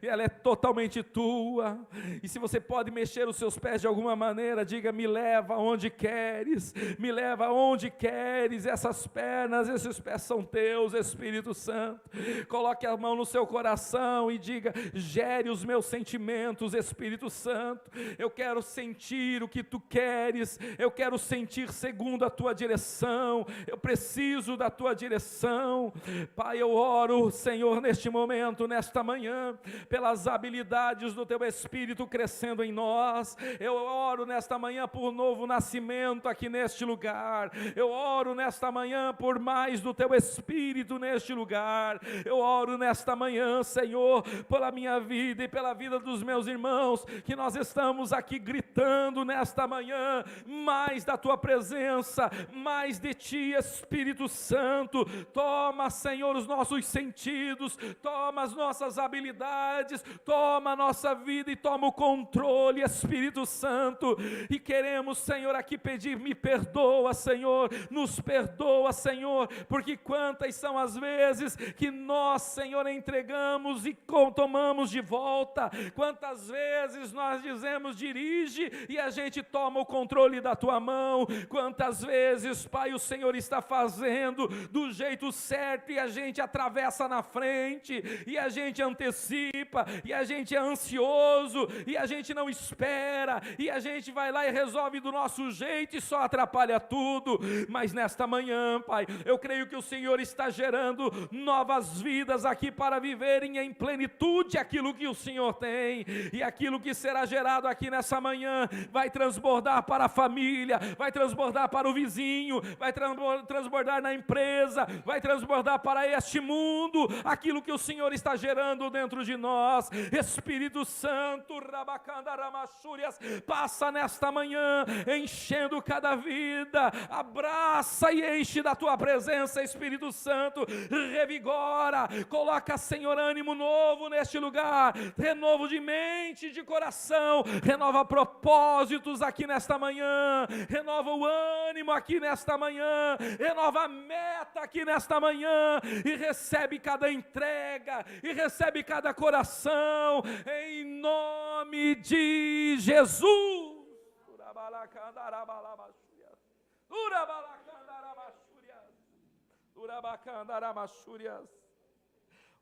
e ela é totalmente tua. E se você pode mexer os seus pés de alguma maneira, diga, me leva onde queres, me leva onde queres, essas pernas, esses pés são teus, Espírito Santo. Coloque a mão no seu coração e diga, gere os meus sentimentos, Espírito Santo. Eu quero sentir o que tu queres, eu quero sentir segundo a tua direção, eu preciso da tua direção. Pai, eu oro, Senhor, neste momento, nesta manhã, pelas habilidades do teu Espírito crescendo em nós. Eu oro nesta manhã por novo nascimento aqui neste lugar. Eu oro nesta manhã por mais do teu Espírito neste lugar. Eu oro nesta manhã, Senhor, pela minha vida e pela vida dos meus irmãos, que nós estamos aqui gritando nesta manhã, mais da tua presença, mais de ti, Espírito Santo. Toma, Senhor, os nossos sentidos, toma as nossas habilidades, toma a nossa vida e toma o controle, Espírito Santo. E queremos, Senhor, aqui pedir, me perdoa, Senhor, nos perdoa, Senhor, porque quantas são as vezes que nós, Senhor, entregamos e tomamos de volta, quantas vezes nós dizemos dirige e a gente toma o controle da tua mão, quantas vezes, Pai, o Senhor está fazendo do jeito certo e a gente atravessa na frente, e a gente antecipa, e a gente é ansioso, e a gente não espera, e a gente vai lá e resolve do nosso jeito e só atrapalha tudo. Mas nesta manhã, Pai, eu creio que o Senhor está gerando novas vidas aqui para viverem em plenitude aquilo que o Senhor tem, e aquilo que será gerado aqui nessa manhã vai transbordar para a família, vai transbordar para o vizinho, vai transbordar na empresa, vai transbordar para este mundo, aquilo que o Senhor está gerando dentro de nós. Espírito Santo, Rabacandaramachúrias, passa nesta manhã, enchendo cada vida, abraça e enche da tua presença, Espírito Santo, revigora, coloca, Senhor, ânimo novo neste lugar, renovo de mente e de coração, renova propósitos aqui nesta manhã, renova o ânimo aqui nesta manhã, renova a meta aqui nesta manhã, e recebe cada entrega, e recebe cada coração, em nome de Jesus.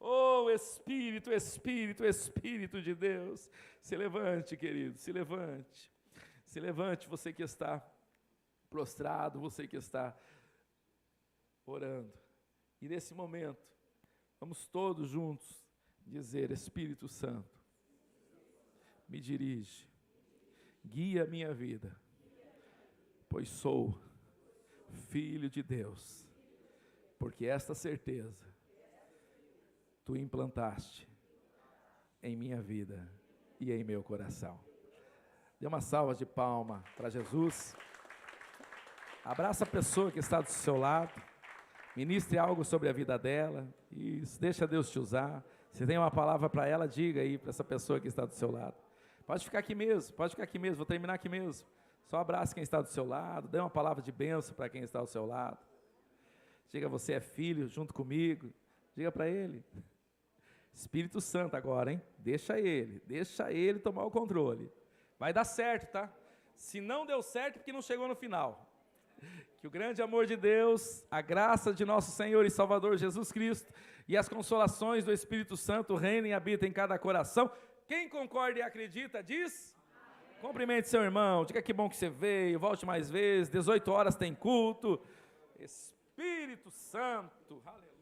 Oh Espírito, Espírito, Espírito de Deus, se levante, querido, se levante, você que está prostrado, você que está orando, e nesse momento, vamos todos juntos dizer: Espírito Santo, me dirige, guia a minha vida, pois sou filho de Deus, porque esta certeza tu implantaste em minha vida e em meu coração. Dê uma salva de palma para Jesus. Abraça a pessoa que está do seu lado, ministre algo sobre a vida dela, isso, deixa Deus te usar. Se tem uma palavra para ela, diga aí para essa pessoa que está do seu lado. Pode ficar aqui mesmo, vou terminar aqui mesmo. Só abraça quem está do seu lado, dê uma palavra de bênção para quem está ao seu lado. Diga: você é filho junto comigo, diga para ele. Espírito Santo agora, hein? Deixa ele tomar o controle. Vai dar certo, tá? Se não deu certo, porque não chegou no final. Que o grande amor de Deus, a graça de nosso Senhor e Salvador Jesus Cristo e as consolações do Espírito Santo reinem e habitem em cada coração. Quem concorda e acredita, diz: amém. Cumprimente seu irmão, diga que bom que você veio, volte mais vezes, 18 horas tem culto. Espírito Santo, aleluia.